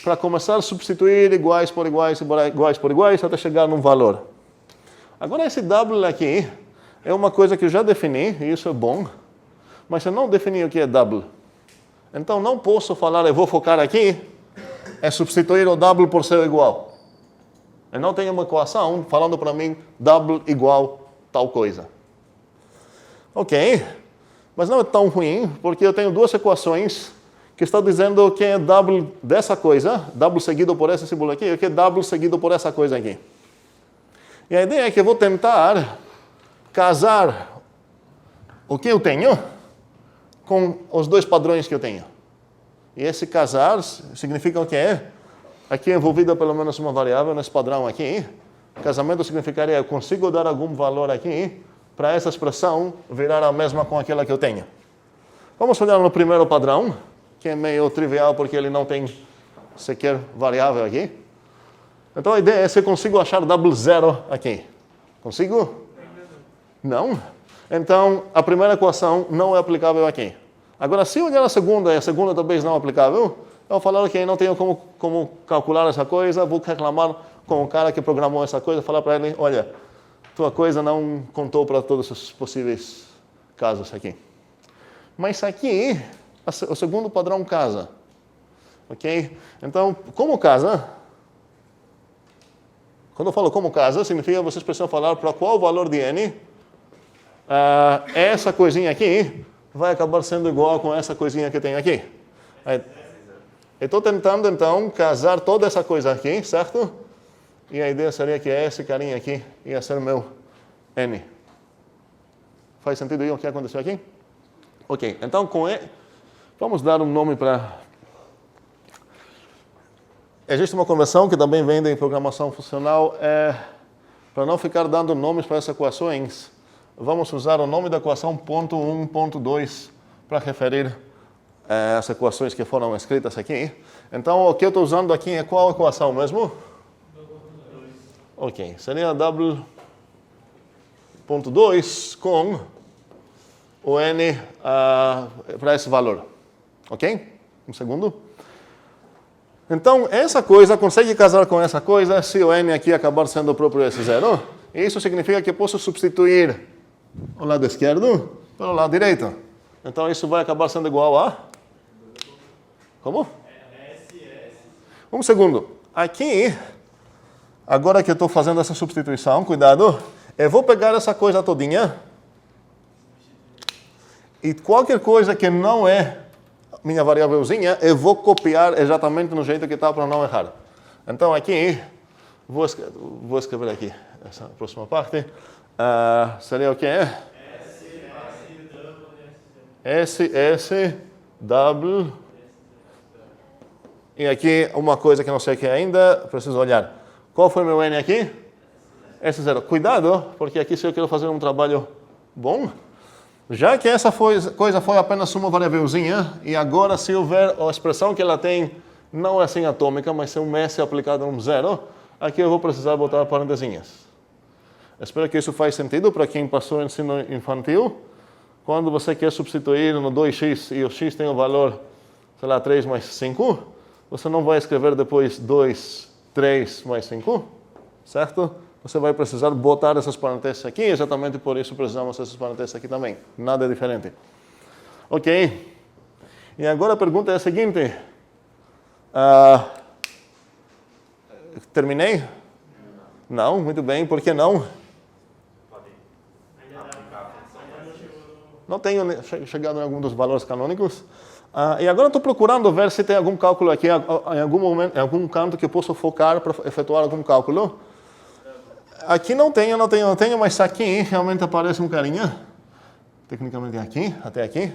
para começar a substituir iguais por iguais, iguais por iguais, até chegar num valor. Agora esse W aqui é uma coisa que eu já defini, e isso é bom, mas eu não defini o que é W. Então não posso falar, eu vou focar aqui, é substituir o W por seu igual. Eu não tenho uma equação falando para mim W igual tal coisa. Ok, mas não é tão ruim, porque eu tenho duas equações que estão dizendo que é W dessa coisa, W seguido por esse símbolo aqui, e que é W seguido por essa coisa aqui. E a ideia é que eu vou tentar casar o que eu tenho com os dois padrões que eu tenho. E esse casar significa o quê? Aqui é envolvida pelo menos uma variável nesse padrão aqui. Casamento significaria eu consigo dar algum valor aqui para essa expressão virar a mesma com aquela que eu tenho. Vamos olhar no primeiro padrão, que é meio trivial porque ele não tem sequer variável aqui. Então a ideia é se eu consigo achar W zero aqui. Consigo? Não? Então a primeira equação não é aplicável aqui. Agora, se eu olhar a segunda, e a segunda talvez não é aplicável, eu vou falar que não tenho como calcular essa coisa, vou reclamar com o cara que programou essa coisa, falar para ele, olha, tua coisa não contou para todos os possíveis casos aqui. Mas aqui, o segundo padrão casa. Ok? Então, como casa? Quando eu falo como casa, significa que vocês precisam falar para qual valor de n essa coisinha aqui vai acabar sendo igual com essa coisinha que tem aqui. Eu estou tentando, então, casar toda essa coisa aqui, certo? E a ideia seria que esse carinha aqui ia ser meu n. Faz sentido aí o que aconteceu aqui? Ok, então vamos dar um nome para... Existe uma convenção que também vem em programação funcional, para não ficar dando nomes para essas equações, vamos usar o nome da equação ponto 1, ponto 2 para referir as equações que foram escritas aqui. Então, o que eu estou usando aqui é qual equação mesmo? Ok, seria W ponto 2 com o n para esse valor. Ok? Um segundo. Então, essa coisa consegue casar com essa coisa se o n aqui acabar sendo o próprio esse zero. E isso significa que eu posso substituir o lado esquerdo pelo lado direito. Então, isso vai acabar sendo igual a... Como? Um segundo. Aqui, agora que eu estou fazendo essa substituição, cuidado, eu vou pegar essa coisa todinha e qualquer coisa que não é minha variávelzinha, eu vou copiar exatamente no jeito que está para não errar. Então, aqui, vou escrever aqui essa próxima parte. Seria o quê? S, W. E aqui, uma coisa que não sei o que ainda, preciso olhar. Qual foi meu N aqui? S0. Cuidado, porque aqui se eu quero fazer um trabalho bom, já que essa coisa foi apenas uma variávelzinha, e agora se eu ver a expressão que ela tem, não é assim atômica, mas é um S aplicado a um zero, aqui eu vou precisar botar parentesinhas. Espero que isso faz sentido para quem passou o ensino infantil. Quando você quer substituir no 2x e o x tem o valor, sei lá, 3 mais 5, você não vai escrever depois 2, 3 mais 5. certo? Você vai precisar botar essas parênteses aqui, exatamente por isso precisamos dessas parênteses aqui também. Nada diferente. Ok. E agora a pergunta é a seguinte. Terminei? Não, muito bem. Por que não? Não tenho chegado em algum dos valores canônicos. E agora estou procurando ver se tem algum cálculo aqui, em algum momento, em algum canto que eu possa focar para efetuar algum cálculo. Aqui não tenho, mas aqui realmente aparece um carinha. Tecnicamente aqui, até aqui.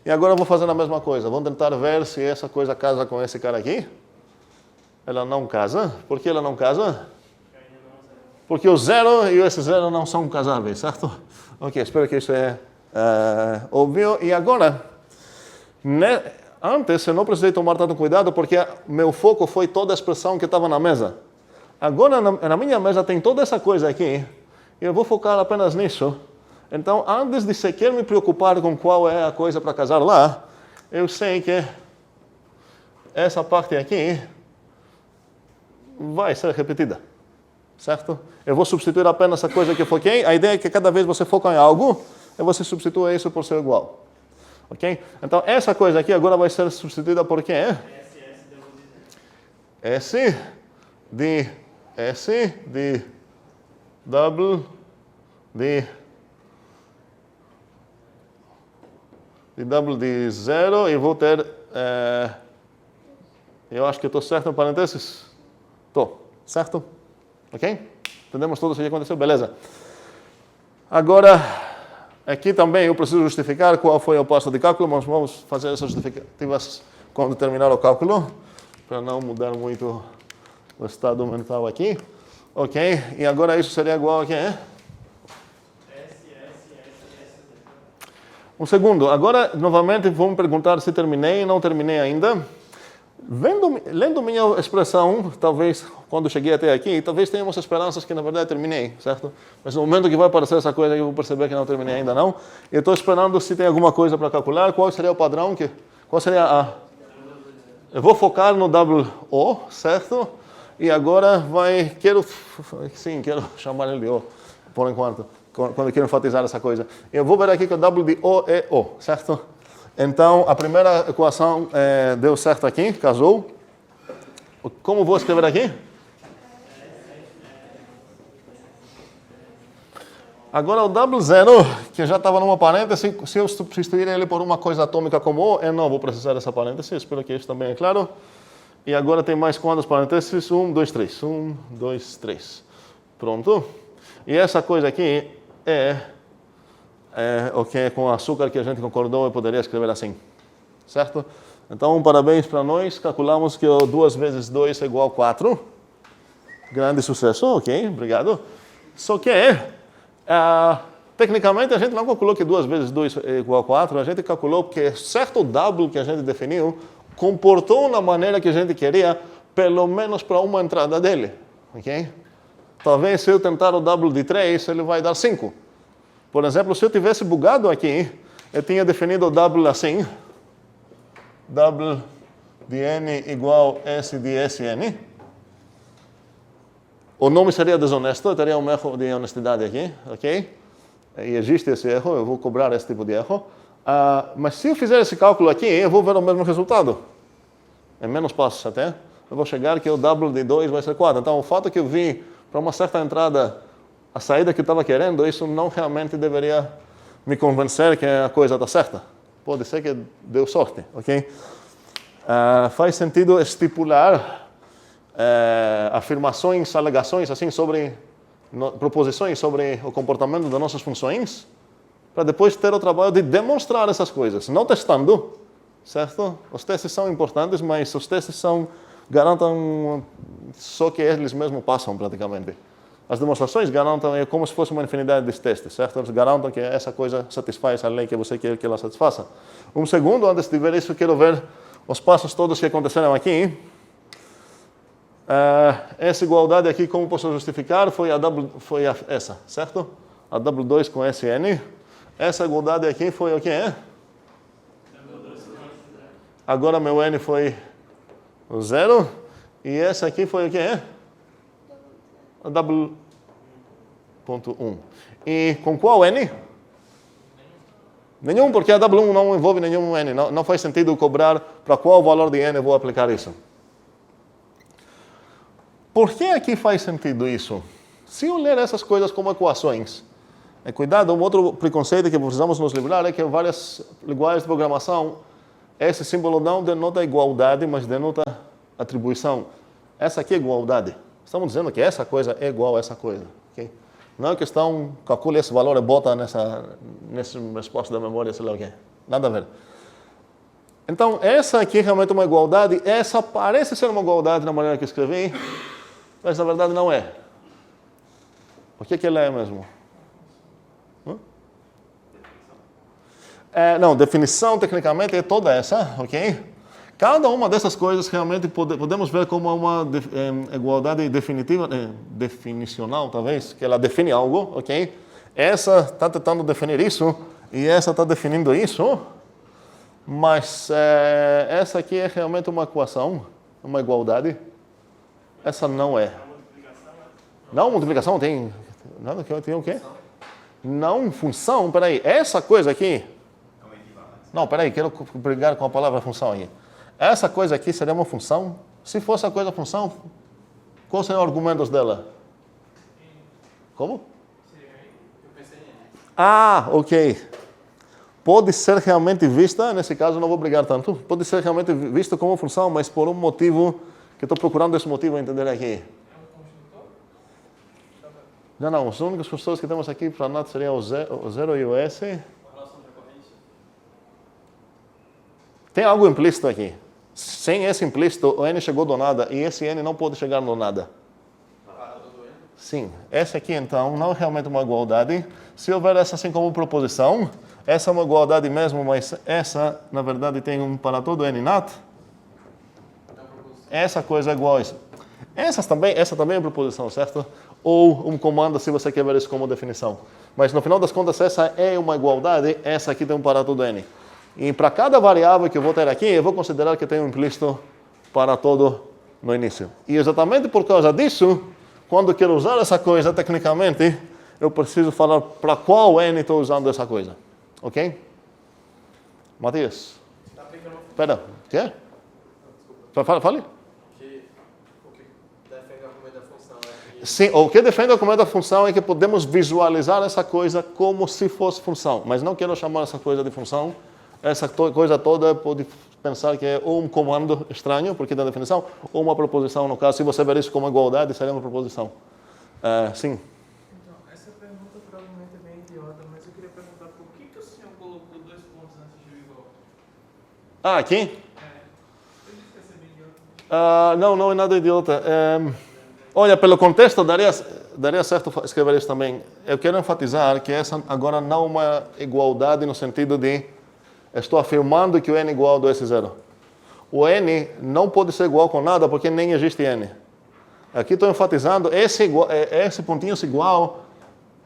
E agora eu vou fazer a mesma coisa. Vou tentar ver se essa coisa casa com esse cara aqui. Ela não casa. Por que ela não casa? Porque o 0 e esse 0 não são casáveis, certo? Ok, espero que isso é óbvio. E agora, antes eu não precisei tomar tanto cuidado porque meu foco foi toda a expressão que estava na mesa. Agora, na minha mesa tem toda essa coisa aqui, e eu vou focar apenas nisso. Então, antes de sequer me preocupar com qual é a coisa para casar lá, eu sei que essa parte aqui vai ser repetida, certo? Eu vou substituir apenas a coisa que eu foquei. A ideia é que cada vez você foca em algo, você substitua isso por ser igual. Ok? Então, essa coisa aqui agora vai ser substituída por quê? S de double de 0 e vou ter, eu acho que estou certo em parênteses? Estou, certo? Ok? Entendemos tudo o que aconteceu? Beleza. Agora, aqui também eu preciso justificar qual foi o passo de cálculo, mas vamos fazer essas justificativas quando terminar o cálculo, para não mudar muito o estado mental aqui. Ok? E agora isso seria igual a quê? Um segundo. Agora, novamente, vamos perguntar se terminei ou não terminei ainda. Lendo minha expressão, talvez, quando cheguei até aqui, talvez tenhamos esperanças que, na verdade, terminei, certo? Mas no momento que vai aparecer essa coisa, eu vou perceber que não terminei ainda não. Eu estou esperando se tem alguma coisa para calcular. Qual seria o padrão? Qual seria a... Eu vou focar no WO, certo? E agora quero chamar ele de O, por enquanto, quando eu quero enfatizar essa coisa. Eu vou ver aqui que o W de O é O, certo? Então, a primeira equação deu certo aqui, casou. Como vou escrever aqui? Agora o W0, que já estava numa parêntese, se eu substituir ele por uma coisa atômica como O, eu não vou precisar dessa parêntese, espero que isso também é claro. E agora tem mais quantas parênteses? 1, 2, 3. 1, 2, 3. Pronto. E essa coisa aqui é o que com o açúcar que a gente concordou, eu poderia escrever assim. Certo? Então, parabéns para nós. Calculamos que o 2 vezes 2 é igual a 4. Grande sucesso, ok, obrigado. Só que, tecnicamente, a gente não calculou que 2 vezes 2 é igual a 4. A gente calculou que certo W que a gente definiu comportou na maneira que a gente queria, pelo menos para uma entrada dele. Ok? Talvez se eu tentar o W de 3, ele vai dar 5. Por exemplo, se eu tivesse bugado aqui, eu tinha definido o W assim. W de N igual S de Sn. O nome seria desonesto, eu teria um erro de honestidade aqui. Ok? E existe esse erro, eu vou cobrar esse tipo de erro. Mas se eu fizer esse cálculo aqui, eu vou ver o mesmo resultado. Em menos passos até. Eu vou chegar que o W de 2 vai ser 4. Então, o fato que eu vi para uma certa entrada a saída que eu estava querendo, isso não realmente deveria me convencer que a coisa está certa. Pode ser que deu sorte, ok? Faz sentido estipular afirmações, alegações, assim, sobre proposições sobre o comportamento das nossas funções, para depois ter o trabalho de demonstrar essas coisas, não testando, certo? Os testes são importantes, mas os testes garantem só que eles mesmos passam praticamente. As demonstrações garantem como se fosse uma infinidade de testes, certo? Eles garantem que essa coisa satisfaz a lei que você quer que ela satisfaça. Um segundo, antes de ver isso, quero ver os passos todos que aconteceram aqui. Essa igualdade aqui, como posso justificar, foi essa, certo? A W2 com Sn. Essa igualdade aqui foi o quê? Agora meu N foi o 0. E essa aqui foi o quê? W.1. E com qual N? Nenhum, porque a W1 não envolve nenhum N. Não faz sentido cobrar para qual valor de N eu vou aplicar isso. Por que aqui faz sentido isso? Se eu ler essas coisas como equações, cuidado, um outro preconceito que precisamos nos livrar é que várias linguagens de programação, esse símbolo não denota igualdade, mas denota atribuição. Essa aqui é igualdade. Estamos dizendo que essa coisa é igual a essa coisa. Okay? Não é questão, calcule esse valor e bota nessa resposta da memória, sei lá o quê. Nada a ver. Então, essa aqui é realmente uma igualdade. Essa parece ser uma igualdade na maneira que escrevi, mas na verdade não é. O que ela é mesmo? Não, definição tecnicamente é toda essa, ok? Cada uma dessas coisas realmente podemos ver como uma igualdade definitiva, definicional talvez, que ela define algo, ok? Essa está tentando definir isso e essa está definindo isso, mas essa aqui é realmente uma equação, uma igualdade. Essa não é. Não, multiplicação tem. Nada que tem o quê? Não, função, peraí. Essa coisa aqui. Não, peraí, quero brigar com a palavra função aí. Essa coisa aqui seria uma função? Se fosse a coisa função, quais seriam os argumentos dela? Como? Ah, ok. Pode ser realmente vista, nesse caso não vou brigar tanto, pode ser realmente vista como função, mas por um motivo, que estou procurando esse motivo a entender aqui. Não, os únicos construtores que temos aqui para nada seriam o 0 e o S. Tem algo implícito aqui. Sem esse implícito, o N chegou do nada e esse N não pode chegar no nada. Sim, essa aqui então não é realmente uma igualdade. Se houver essa assim como proposição, essa é uma igualdade mesmo, mas essa na verdade tem um para todo N nat. Essa coisa é igual a isso. Essa também é proposição, certo? Ou um comando se você quer ver isso como definição. Mas no final das contas essa é uma igualdade, essa aqui tem um para todo N. E para cada variável que eu vou ter aqui, eu vou considerar que tem um implícito para todo no início. E exatamente por causa disso, quando eu quero usar essa coisa tecnicamente, eu preciso falar para qual N estou usando essa coisa. Ok? Matias? Espera, o quê? Fale. Sim, o que defende o argumento da função é que podemos visualizar essa coisa como se fosse função. Mas não quero chamar essa coisa de função. Essa coisa toda pode pensar que é ou um comando estranho, porque tem a definição, ou uma proposição. No caso, se você ver isso como igualdade, seria uma proposição. Sim. Então, essa pergunta provavelmente é bem idiota, mas eu queria perguntar por que o senhor colocou 2 pontos antes de igual? Ah, aqui? Eu disse que ia ser bem idiota. Não é nada idiota. Olha, pelo contexto, daria certo escrever isso também. Eu quero enfatizar que essa agora não é uma igualdade no sentido de estou afirmando que o N é igual a 2S0. O N não pode ser igual com nada porque nem existe N. Aqui estou enfatizando, esse pontinho igual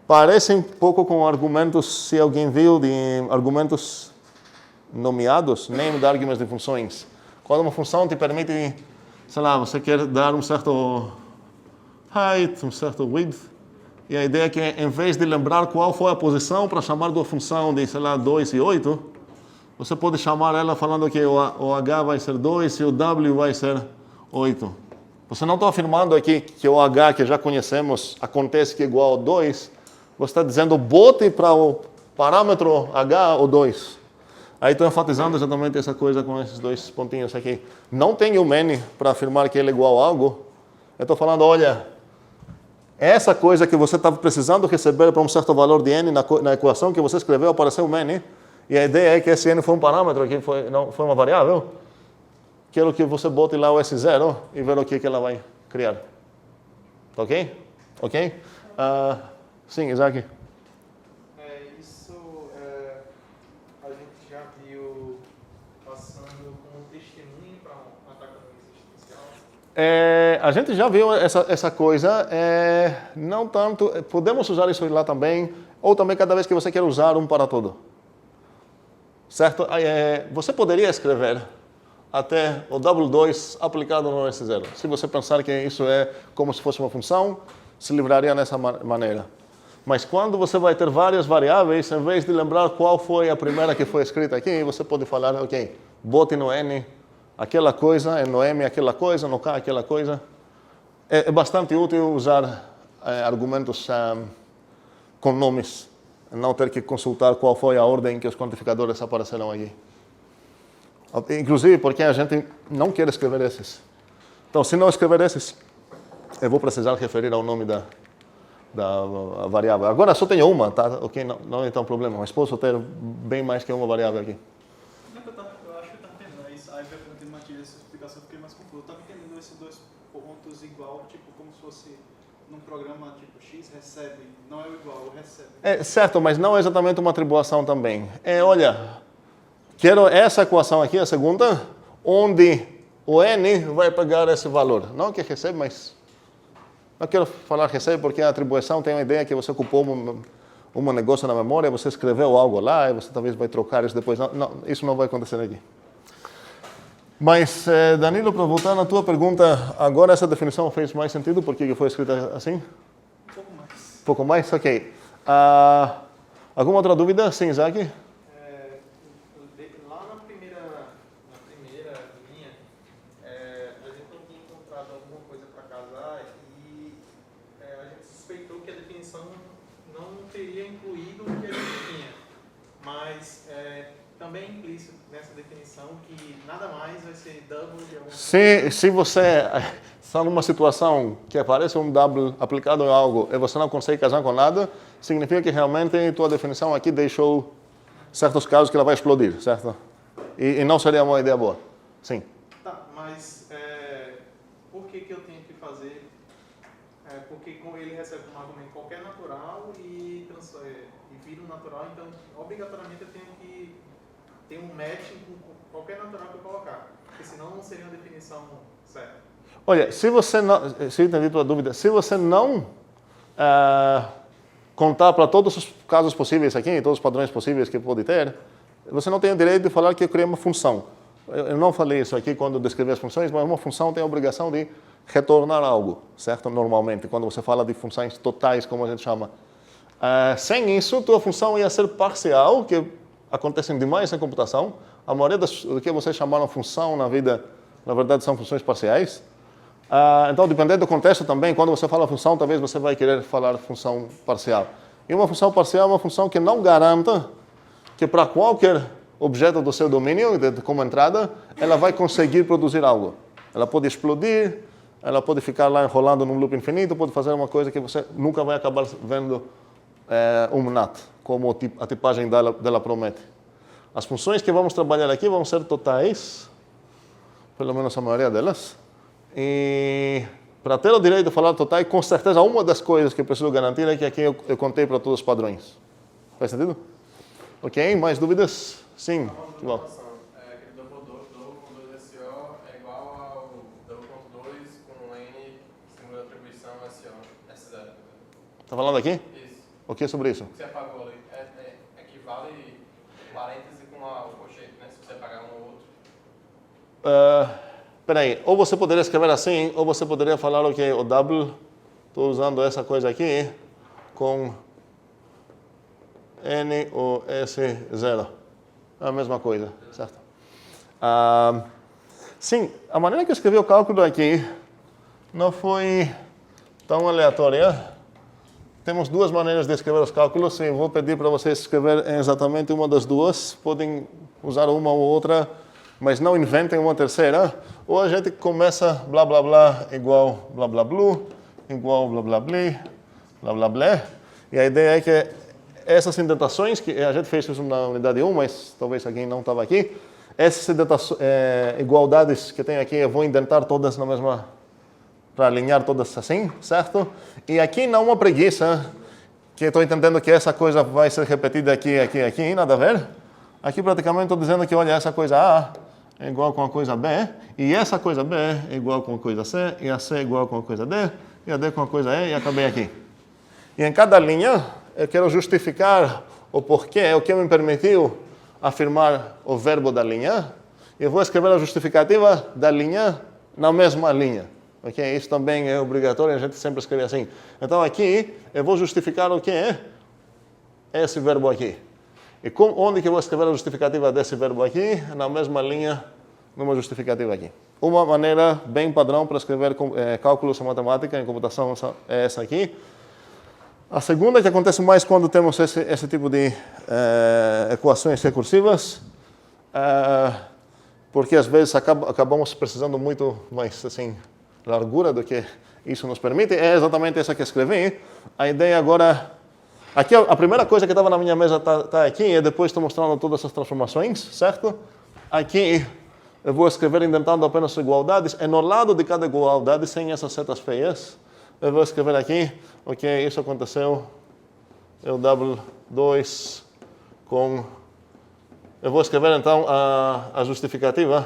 parece um pouco com argumentos, se alguém viu, de argumentos nomeados, named arguments de funções. Quando uma função te permite, sei lá, você quer dar um certo height, um certo width, e a ideia é que em vez de lembrar qual foi a posição para chamar de uma função de, sei lá, 2 e 8, você pode chamar ela falando que o H vai ser 2 e o W vai ser 8. Você não está afirmando aqui que o H que já conhecemos acontece que é igual a 2. Você está dizendo bote para o parâmetro H o 2. Aí estou enfatizando exatamente essa coisa com esses 2 pontinhos aqui. Não tem um N para afirmar que ele é igual a algo. Eu estou falando, olha, essa coisa que você estava precisando receber para um certo valor de N na equação que você escreveu apareceu um N. E a ideia é que esse N foi um parâmetro, que não foi uma variável. Quero que você bote lá o S0 e ver o que ela vai criar. Ok? Ok? Sim, Isaac. Isso a gente já viu passando como testemunho para um ataque existencial? A gente já viu essa coisa. Não tanto. Podemos usar isso lá também. Ou também cada vez que você quer usar um para todo. Certo? Você poderia escrever até o W2 aplicado no S0. Se você pensar que isso é como se fosse uma função, se livraria dessa maneira. Mas quando você vai ter várias variáveis, em vez de lembrar qual foi a primeira que foi escrita aqui, você pode falar, ok, bote no N aquela coisa, no M aquela coisa, no K aquela coisa. É bastante útil usar argumentos com nomes, não ter que consultar qual foi a ordem que os quantificadores apareceram aqui. Inclusive porque a gente não quer escrever esses. Então, se não escrever esses, eu vou precisar referir ao nome da variável. Agora só tenho uma, tá? Ok, não é tão problema, mas posso ter bem mais que uma variável aqui. Eu acho que eu estava entendendo isso. Aí eu perguntei essa explicação, fiquei mais confuso. Eu estava entendendo esses dois pontos igual, tipo, como se fosse num programa tipo X recebe, não é o igual, o recebe. É certo, mas não é exatamente uma atribuição também. Olha, quero essa equação aqui, a segunda, onde o N vai pegar esse valor. Não que recebe, mas... Não quero falar recebe porque a atribuição tem uma ideia que você ocupou um negócio na memória, você escreveu algo lá e você talvez vai trocar isso depois. Não, isso não vai acontecer aqui. Mas, Danilo, para voltar na tua pergunta, agora essa definição fez mais sentido porque foi escrita assim? Um pouco mais. Um pouco mais? Ok. Alguma outra dúvida? Sim, Isaac? Lá na primeira linha, a gente não tinha encontrado alguma coisa para casar e a gente suspeitou que a definição não teria incluído o que a gente tinha. Mas também é implícito nessa definição que nada mais vai ser double de alguma coisa. Se você está numa situação que aparece um double aplicado em algo e você não consegue casar com nada, significa que realmente tua definição aqui deixou certos casos que ela vai explodir, certo? E não seria uma ideia boa. Sim. Tá, mas por que eu tenho que fazer? Porque ele recebe um argumento qualquer natural e vira um natural, então obrigatoriamente eu tenho que ter um matching com qualquer natural que eu colocar, porque senão não seria uma definição certa. Olha, se eu entendi tua dúvida, se você não contar para todos os casos possíveis aqui, todos os padrões possíveis que pode ter, você não tem o direito de falar que eu criei uma função. Eu não falei isso aqui quando descrevi as funções, mas uma função tem a obrigação de retornar algo, certo? Normalmente, quando você fala de funções totais, como a gente chama. Sem isso, tua função ia ser parcial, que acontecem demais em computação. A maioria do que vocês chamaram função na vida, na verdade, são funções parciais. Então, dependendo do contexto também, quando você fala função, talvez você vai querer falar função parcial. E uma função parcial é uma função que não garanta que para qualquer objeto do seu domínio, como entrada, ela vai conseguir produzir algo. Ela pode explodir, ela pode ficar lá enrolando num loop infinito, pode fazer uma coisa que você nunca vai acabar vendo um NAT, como a tipagem dela promete. As funções que vamos trabalhar aqui vão ser totais, pelo menos a maioria delas. E para ter o direito de falar total, com certeza uma das coisas que eu preciso garantir é que aqui eu contei para todos os padrões. Faz sentido? Ok, mais dúvidas? Sim. Que bom. Aquele double com 2 SO é igual ao double com 2 com N, símbolo de atribuição SO, S0. Está falando aqui? Isso. O que sobre isso? O que você apagou ali equivale parêntese com o colchete, né? Se você apagar um ou outro. Peraí, ou você poderia escrever assim, ou você poderia falar, ok, o double, estou usando essa coisa aqui, com N ou S0. É a mesma coisa, certo? Sim, a maneira que eu escrevi o cálculo aqui não foi tão aleatória. Temos duas maneiras de escrever os cálculos e vou pedir para vocês escrever exatamente uma das duas. Podem usar uma ou outra, mas não inventem uma terceira. Ou a gente começa blá blá blá igual blá blá blue, igual blá blá blé, blá blá blé. E a ideia é que essas indentações, que a gente fez isso na unidade 1, mas talvez alguém não estava aqui, essas igualdades que tem aqui, eu vou indentar todas na mesma, para alinhar todas assim, certo? E aqui não uma preguiça, que estou entendendo que essa coisa vai ser repetida aqui, aqui, aqui, nada a ver. Aqui praticamente estou dizendo que, olha, essa coisa A é igual com a coisa B, e essa coisa B é igual com a coisa C, e a C é igual com a coisa D, e a D com a coisa E, e acabei aqui. E em cada linha, eu quero justificar o porquê, o que me permitiu afirmar o verbo da linha, e eu vou escrever a justificativa da linha na mesma linha. Ok? Isso também é obrigatório, a gente sempre escreve assim. Então aqui eu vou justificar o que é esse verbo aqui. E onde que eu vou escrever a justificativa desse verbo aqui? Na mesma linha, numa justificativa aqui. Uma maneira bem padrão para escrever cálculos em matemática, em computação, é essa aqui. A segunda, que acontece mais quando temos esse tipo de equações recursivas, porque às vezes acabamos precisando muito mais assim, largura do que isso nos permite, é exatamente essa que escrevi. A ideia agora... Aqui a primeira coisa que estava na minha mesa está aqui, e depois estou mostrando todas essas transformações, certo? Aqui eu vou escrever indentando apenas igualdades, e no lado de cada igualdade, sem essas setas feias, eu vou escrever aqui, ok, isso aconteceu, eu W2 com... Eu vou escrever então a justificativa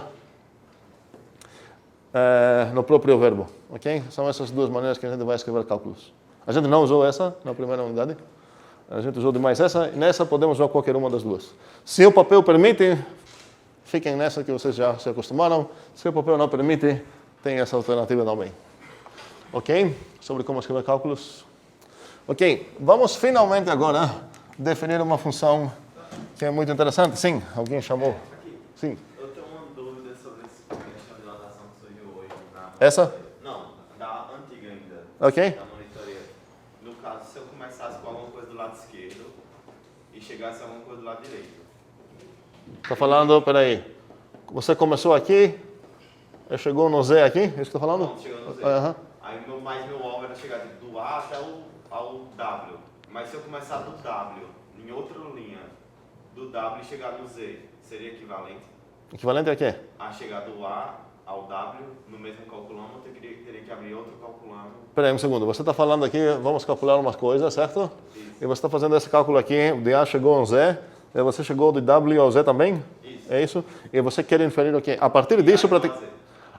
no próprio verbo, ok? São essas duas maneiras que a gente vai escrever cálculos. A gente não usou essa na primeira unidade. A gente usou demais essa, e nessa podemos usar qualquer uma das duas. Se o papel permite, fiquem nessa que vocês já se acostumaram. Se o papel não permite, tem essa alternativa também. Ok? Sobre como escrever cálculos. Ok, vamos finalmente agora definir uma função que é muito interessante. Sim, alguém chamou? Sim. Eu tenho uma dúvida sobre esse questão de notação que surgiu hoje. Essa? Não, da antiga ainda. Ok. Da monitoria. No caso, se eu começasse com alguma coisa do lado esquerdo e chegasse a alguma coisa do lado direito. Está falando, peraí. Você começou aqui, chegou no Z aqui, é isso que está falando? Não, chegou no Z. Aí meu alvo era chegar do A até ao W. Mas se eu começar do W em outra linha, do W e chegar no Z, seria equivalente? Equivalente a quê? A chegar do A ao W no mesmo calculando, eu teria que abrir outro calculando. Espera aí um segundo, você está falando aqui, vamos calcular umas coisas, certo? Isso. E você está fazendo esse cálculo aqui, de A chegou ao Z, e você chegou de W ao Z também? Isso. É isso? E você quer inferir o quê? A partir disso,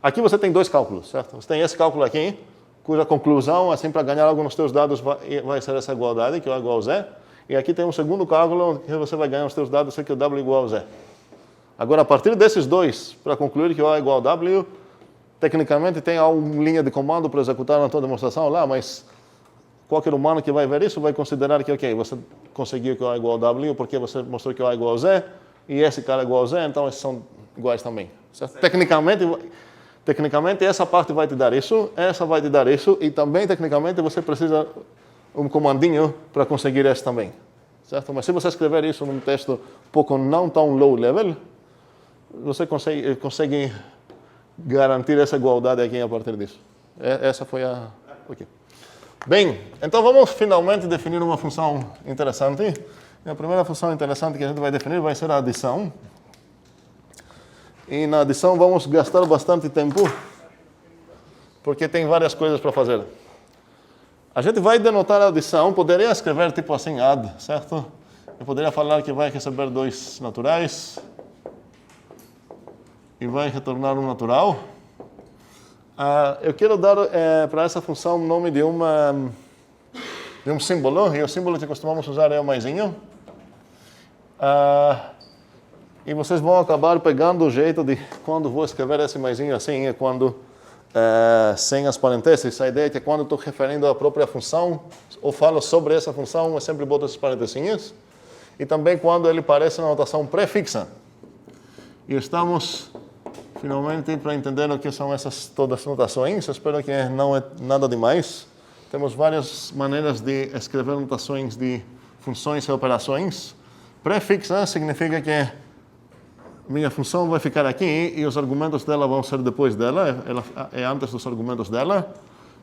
aqui você tem dois cálculos, certo? Você tem esse cálculo aqui, cuja conclusão, assim, para ganhar algo nos teus dados, vai ser essa igualdade, que é igual ao Z. E aqui tem um segundo cálculo, que você vai ganhar os teus dados, que é o W igual ao Z. Agora, a partir desses dois, para concluir que O é igual a W, tecnicamente tem uma linha de comando para executar na tua demonstração lá, mas qualquer humano que vai ver isso vai considerar que, ok, você conseguiu que O é igual a W, porque você mostrou que O é igual a Z, e esse cara é igual a Z, então esses são iguais também. Certo? Tecnicamente, essa parte vai te dar isso, essa vai te dar isso, e também, tecnicamente, você precisa um comandinho para conseguir esse também. Certo? Mas se você escrever isso num texto pouco não tão low level, você consegue garantir essa igualdade aqui a partir disso. Essa foi a... Okay. Bem, então vamos finalmente definir uma função interessante. E a primeira função interessante que a gente vai definir vai ser a adição. E na adição vamos gastar bastante tempo, porque tem várias coisas para fazer. A gente vai denotar a adição, poderia escrever tipo assim, add, certo? Eu poderia falar que vai receber 2 naturais e vai retornar um natural. Eu quero dar para essa função o nome de um símbolo, e o símbolo que costumamos usar é o maisinho. E vocês vão acabar pegando o jeito de quando vou escrever esse maisinho assim, é quando sem as parênteses. A ideia é que quando estou referindo à própria função, ou falo sobre essa função, eu sempre boto esses parênteses. E também quando ele parece na notação prefixa. E estamos finalmente para entender o que são todas as notações. Eu espero que não é nada demais. Temos várias maneiras de escrever notações de funções e operações. Prefixa significa que minha função vai ficar aqui e os argumentos dela vão ser depois dela, ela é antes dos argumentos dela.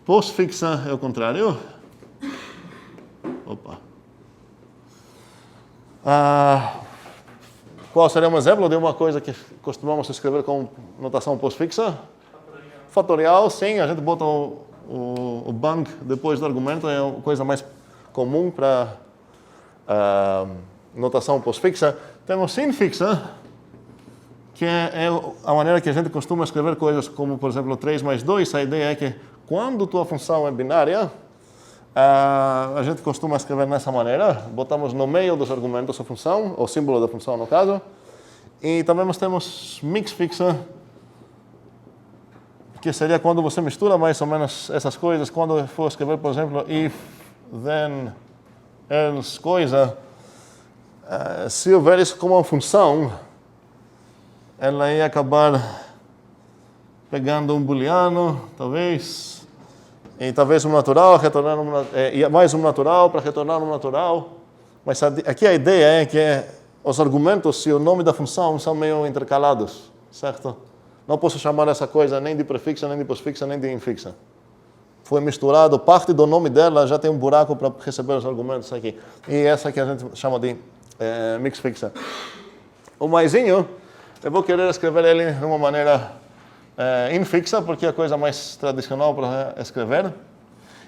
Postfixa é o contrário. Opa. Qual seria um exemplo de uma coisa que costumamos escrever com notação postfixa? Fatorial, sim, a gente bota o bang depois do argumento, é a coisa mais comum para notação postfixa. Temos infixa, que é a maneira que a gente costuma escrever coisas como, por exemplo, 3 mais 2. A ideia é que quando tua função é binária, a gente costuma escrever nessa maneira. Botamos no meio dos argumentos a função, o símbolo da função no caso. E também nós temos mix fixa, que seria quando você mistura mais ou menos essas coisas, quando eu for escrever, por exemplo, if, then, else, coisa, se eu ver isso como uma função, ela ia acabar pegando um booleano, talvez, e talvez um natural, retornando e mais um natural para retornar um natural. Mas aqui a ideia é que os argumentos e o nome da função são meio intercalados, certo? Não posso chamar essa coisa nem de prefixa, nem de postfixa, nem de infixa. Foi misturado, parte do nome dela já tem um buraco para receber os argumentos aqui. E essa que a gente chama de mix fixa. O maisinho, eu vou querer escrever ele de uma maneira infixa, porque é a coisa mais tradicional para escrever.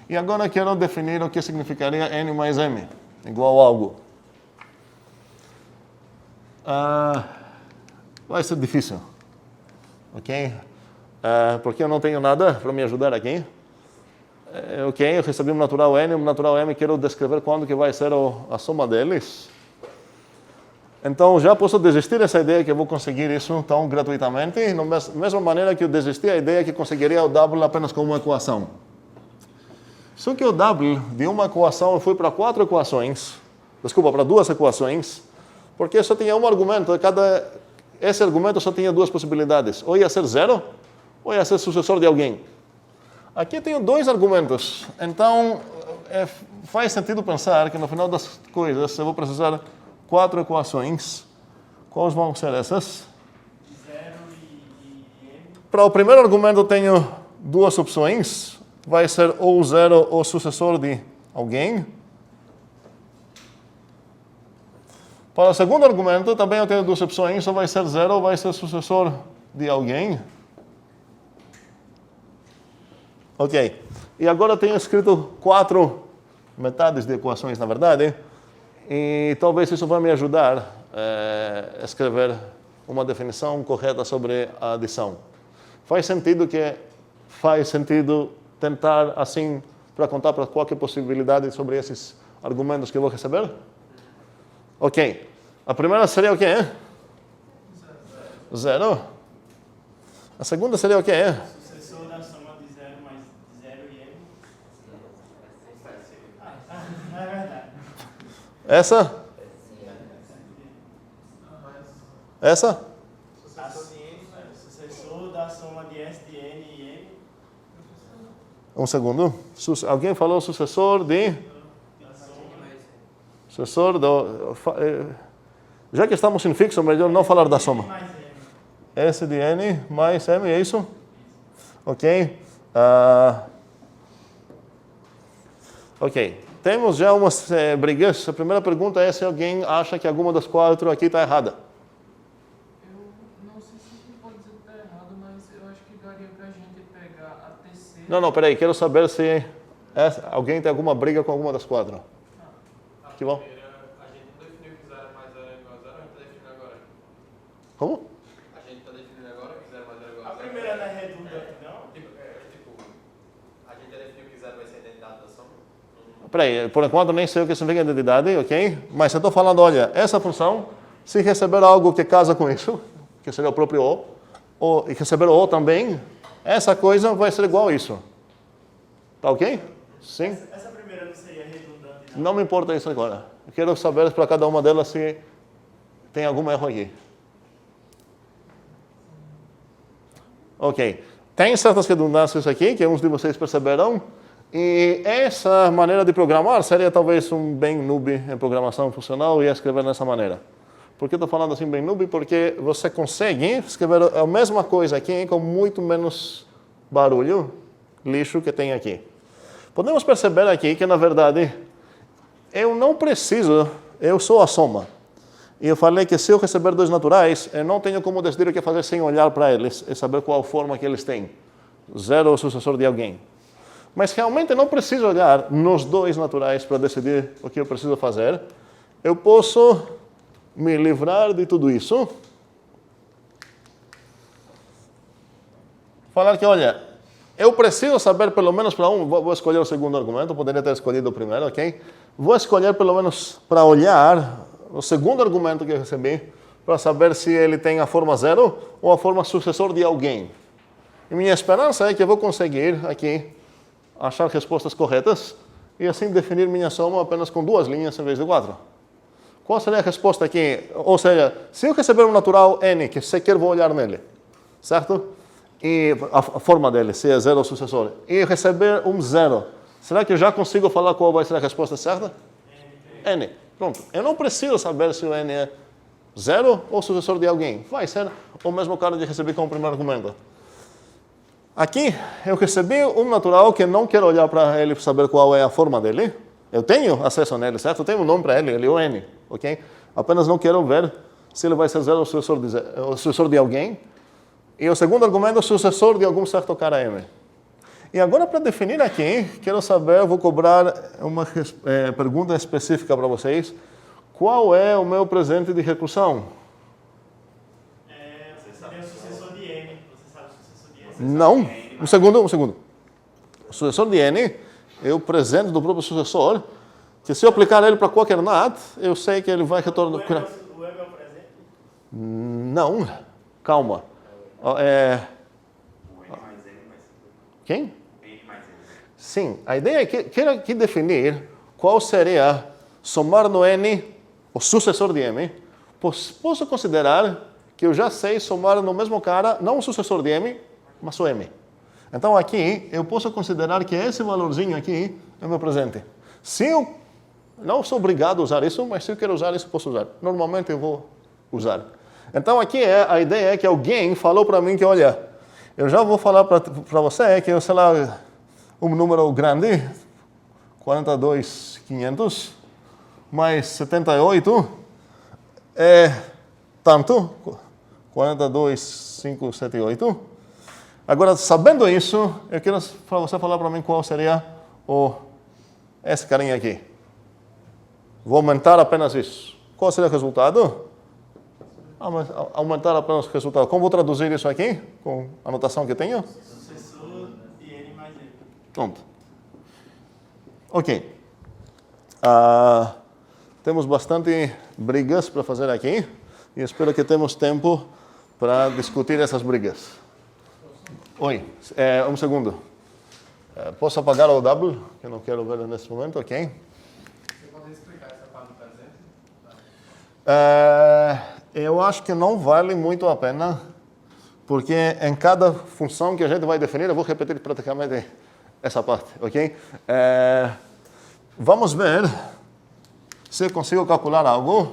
E agora quero definir o que significaria n mais m, igual a algo. Vai ser difícil, ok? Porque eu não tenho nada para me ajudar aqui. Ok, eu recebi um natural m, quero descrever quando que vai ser a soma deles. Então, já posso desistir dessa ideia que eu vou conseguir isso tão gratuitamente, da mesma maneira que eu desisti da ideia que conseguiria o W apenas com uma equação. Só que o W de uma equação eu fui para 4 equações, para 2 equações, porque só tinha um argumento, esse argumento só tinha 2 possibilidades, ou ia ser 0, ou ia ser sucessor de alguém. Aqui eu tenho 2 argumentos, então faz sentido pensar que no final das coisas eu vou precisar 4 equações. Quais vão ser essas? 0 e m. Para o primeiro argumento eu tenho 2 opções. Vai ser ou 0 ou sucessor de alguém. Para o segundo argumento também eu tenho 2 opções. Ou vai ser 0 ou vai ser sucessor de alguém. Ok. E agora eu tenho escrito 4 metades de equações, na verdade. E talvez isso vai me ajudar a escrever uma definição correta sobre a adição. Faz sentido tentar assim para contar para qualquer possibilidade sobre esses argumentos que eu vou receber? Ok. A primeira seria o quê? 0. A segunda seria o quê? Sucessor da soma de 0 mais 0 e m. Não é verdade. Essa? Essa? Sucessor da soma de S de n e m. Um segundo. Alguém falou sucessor de? Sucessor do... Já que estamos em fixo, melhor não falar da soma. S de n mais m, é isso? Ok. Ok. Temos já umas brigas. A primeira pergunta é se alguém acha que alguma das 4 aqui está errada. Eu não sei se pode dizer que está errado, mas eu acho que daria para a gente pegar a terceira. Não, peraí. Quero saber se alguém tem alguma briga com alguma das 4. Que bom. A gente não definiu que 0 mais 0 é igual a 0, a gente está definindo agora. Como? A gente está definindo agora que 0 mais 0 é igual a 0. A primeira não é redundante, não? A gente já definiu que 0 vai ser a identidade da soma. Peraí, por enquanto nem sei o que significa identidade, ok? Mas eu estou falando, olha, essa função, se receber algo que casa com isso, que seria o próprio O, e receber o também, essa coisa vai ser igual a isso. Tá ok? Sim? Essa primeira não seria redundante, Não me importa isso agora. Eu quero saber para cada uma delas se tem algum erro aqui. Ok. Tem certas redundâncias aqui, que uns de vocês perceberam. E essa maneira de programar seria talvez um bem noob em programação funcional e escrever dessa maneira. Por que estou falando assim bem noob? Porque você consegue escrever a mesma coisa aqui com muito menos barulho, lixo que tem aqui. Podemos perceber aqui que, na verdade, eu não preciso, eu sou a soma. E eu falei que se eu receber 2 naturais, eu não tenho como decidir o que fazer sem olhar para eles e saber qual forma que eles têm. 0 ou sucessor de alguém. Mas realmente eu não preciso olhar nos 2 naturais para decidir o que eu preciso fazer. Eu posso me livrar de tudo isso. Falar que, olha, eu preciso saber pelo menos para vou escolher o segundo argumento, poderia ter escolhido o primeiro, ok? Vou escolher pelo menos para olhar o segundo argumento que eu recebi, para saber se ele tem a forma 0 ou a forma sucessor de alguém. E minha esperança é que eu vou conseguir aqui achar respostas corretas e assim definir minha soma apenas com 2 linhas em vez de 4. Qual seria a resposta aqui? Ou seja, se eu receber um natural n, que sequer vou olhar nele, certo? E a forma dele, se é 0 ou sucessor, e receber um 0, será que eu já consigo falar qual vai ser a resposta certa? N. Pronto. Eu não preciso saber se o n é 0 ou sucessor de alguém. Vai ser o mesmo cara que recebi como primeiro argumento. Aqui, eu recebi um natural que não quero olhar para ele para saber qual é a forma dele. Eu tenho acesso nele, certo? Eu tenho um nome para ele é o n, ok? Apenas não quero ver se ele vai ser 0 ou sucessor de alguém. E o segundo argumento é sucessor de algum certo cara m. E agora, para definir aqui, quero saber, vou cobrar uma pergunta específica para vocês. Qual é o meu presente de recursão? Seria o sucessor de n. Você sabe o sucessor de n? Não. Um segundo. O sucessor de n é o presente do próprio sucessor, que se eu aplicar ele para qualquer NAT, eu sei que ele vai retornar... O m é o presente? Não. Calma. O n mais n mais Quem? n mais n. Sim. A ideia é que quero aqui definir qual seria somar no n o sucessor de m. Posso considerar que eu já sei somar no mesmo cara, não o sucessor de m, mas o m. Então aqui eu posso considerar que esse valorzinho aqui é o meu presente. Se eu não sou obrigado a usar isso, mas se eu quero usar isso, posso usar. Normalmente eu vou usar. Então aqui a ideia é que alguém falou para mim que, olha, eu já vou falar para você que, sei lá, um número grande, 42.500, mais 78, é tanto, 42.578. Agora, sabendo isso, eu quero para você falar para mim qual seria esse carinha aqui. Vou aumentar apenas isso. Qual seria o resultado? Aumentar apenas o resultado. Como vou traduzir isso aqui? Com a anotação que tenho? Sucessor de n mais n. Pronto. Ok. Temos bastante brigas para fazer aqui. E espero que temos tempo para discutir essas brigas. Oi, um segundo. Posso apagar o double? Que eu não quero ver nesse momento, ok? Você pode explicar essa parte do presente? Eu acho que não vale muito a pena, porque em cada função que a gente vai definir, eu vou repetir praticamente essa parte, ok? Vamos ver se eu consigo calcular algo,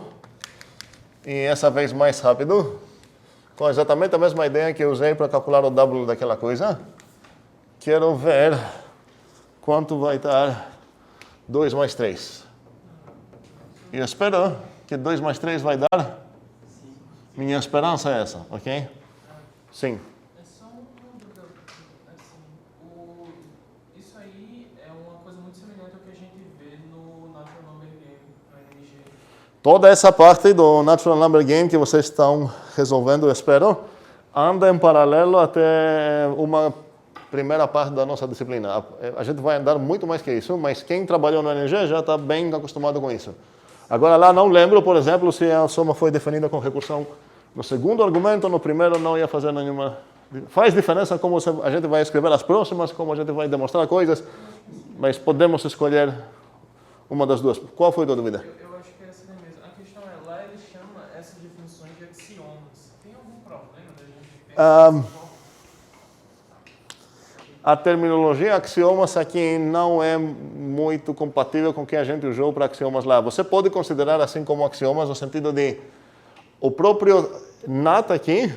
e essa vez mais rápido, com exatamente a mesma ideia que eu usei para calcular o W daquela coisa. Quero ver quanto vai dar 2 mais 3. E eu espero que 2 mais 3 vai dar. Minha esperança é essa, ok? Sim. É só uma dúvida, assim, isso aí é uma coisa muito semelhante ao que a gente vê no Natural Number Game, no NG. Toda essa parte do Natural Number Game que vocês estão resolvendo, eu espero, anda em paralelo até uma primeira parte da nossa disciplina. A gente vai andar muito mais que isso, mas quem trabalhou no NG já está bem acostumado com isso. Agora lá não lembro, por exemplo, se a soma foi definida com recursão no segundo argumento, no primeiro não ia fazer nenhuma... Faz diferença como a gente vai escrever as próximas, como a gente vai demonstrar coisas, mas podemos escolher uma das duas. Qual foi a tua dúvida? Eu acho que é essa mesmo. A questão é, lá ele chama essas definições de axiomas. Tem algum problema da gente ter A terminologia axiomas aqui não é muito compatível com o que a gente usou para axiomas lá. Você pode considerar assim como axiomas no sentido de o próprio NAT aqui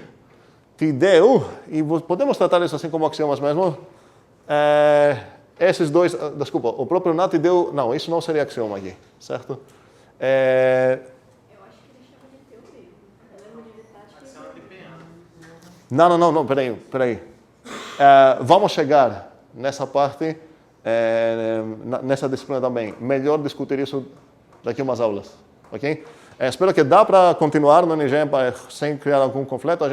te deu, e podemos tratar isso assim como axiomas mesmo, esses dois, desculpa, o próprio NAT te deu, não, isso não seria axioma aqui, certo? Eu acho que ele chama de teoria. Eu lembro de detalhe que Não, peraí. Vamos chegar nessa parte, nessa disciplina também. Melhor discutir isso daqui a umas aulas, ok? Espero que dá para continuar no NG sem criar algum conflito. A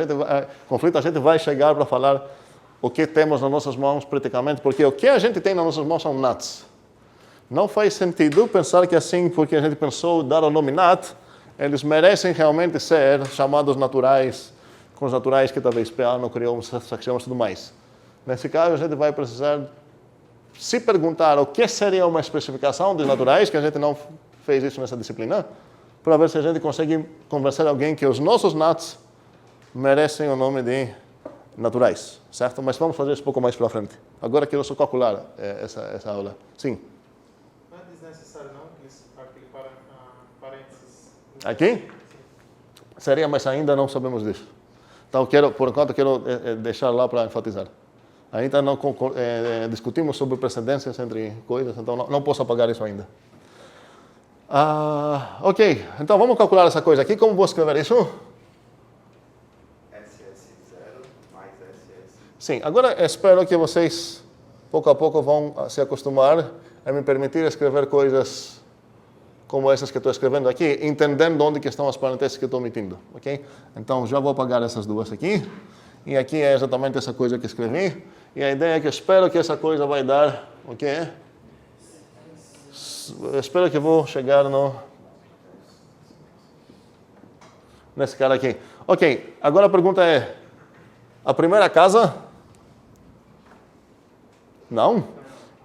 gente vai chegar para falar o que temos nas nossas mãos praticamente, porque o que a gente tem nas nossas mãos são NATs. Não faz sentido pensar que assim, porque a gente pensou dar o nome NAT, eles merecem realmente ser chamados naturais, com os naturais que talvez PA não criou certos axiomas e tudo mais. Nesse caso, a gente vai precisar se perguntar o que seria uma especificação de naturais, que a gente não fez isso nessa disciplina, para ver se a gente consegue convencer alguém que os nossos nats merecem o nome de naturais, certo? Mas vamos fazer isso um pouco mais para frente. Agora quero só calcular essa aula. Sim. Não é desnecessário não aquele parênteses. Aqui? Seria, mas ainda não sabemos disso. Então, por enquanto, quero deixar lá para enfatizar. Ainda não discutimos sobre precedências entre coisas, então não posso apagar isso ainda. Ok, então vamos calcular essa coisa aqui. Como vou escrever isso? SS0 mais SS. Sim, agora espero que vocês, pouco a pouco, vão se acostumar a me permitir escrever coisas como essas que estou escrevendo aqui, entendendo onde que estão as parênteses que estou omitindo, ok? Então, já vou apagar essas duas aqui. E aqui é exatamente essa coisa que escrevi. E a ideia é que eu espero que essa coisa vai dar o quê? Eu espero que vou chegar nesse cara aqui. Ok, agora a pergunta é, a primeira casa? Não?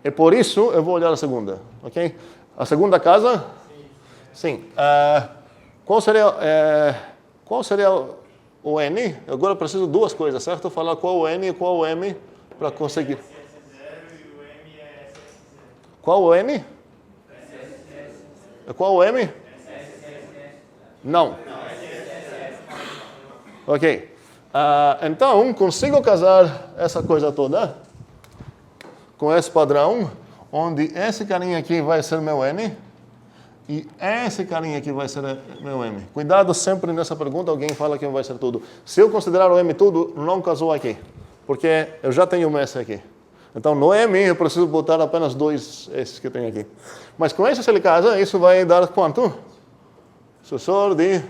E por isso eu vou olhar a segunda, ok? A segunda casa? Sim. Qual seria o N? Agora eu preciso de duas coisas, certo? Falar qual o N e qual o M para conseguir. Qual o N? Qual o M? Não. Ok. Então, consigo casar essa coisa toda com esse padrão, onde esse carinha aqui vai ser meu N e esse carinha aqui vai ser meu M. Cuidado sempre nessa pergunta, alguém fala que vai ser tudo. Se eu considerar o M tudo, não casou aqui, porque eu já tenho um S aqui. Então, no M, eu preciso botar apenas dois S's que eu tenho aqui. Mas com esse, se ele casa, isso vai dar quanto? Sucessor de...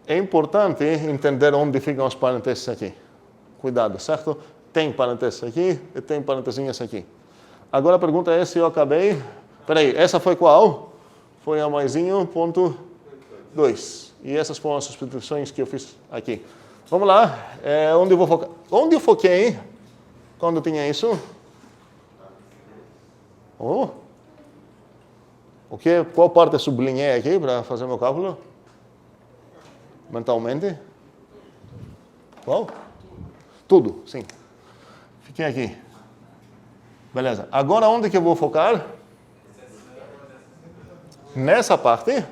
É importante entender onde ficam os parênteses aqui. Cuidado, certo? Tem parênteses aqui e tem parentesinhas aqui. Agora a pergunta é se eu acabei... Peraí, essa foi qual? Foi a maisinho, ponto 2. E essas foram as substituições que eu fiz aqui. Vamos lá. Onde eu vou focar? Onde eu foquei quando eu tinha isso? Qual parte eu sublinhei aqui para fazer meu cálculo? Mentalmente? Qual? Tudo, sim. Fiquei aqui. Beleza. Agora onde que eu vou focar? Nessa parte.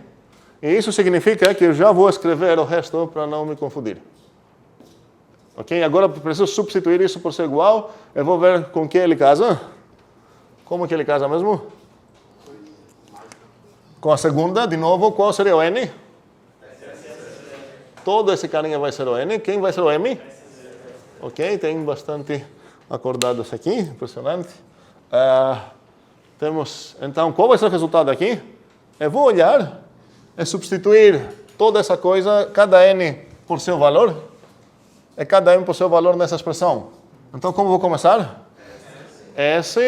E isso significa que eu já vou escrever o resto para não me confundir. Ok? Agora eu preciso substituir isso por ser igual. Eu vou ver com que ele casa. Como que ele casa mesmo? Com a segunda, de novo, qual seria o N? Todo esse carinha vai ser o N. Quem vai ser o M? Ok, tem bastante acordados aqui, impressionante. Temos, então, qual vai ser o resultado aqui? Eu vou olhar e substituir toda essa coisa, cada N por seu valor, e cada M por seu valor nessa expressão. Então, como vou começar? S,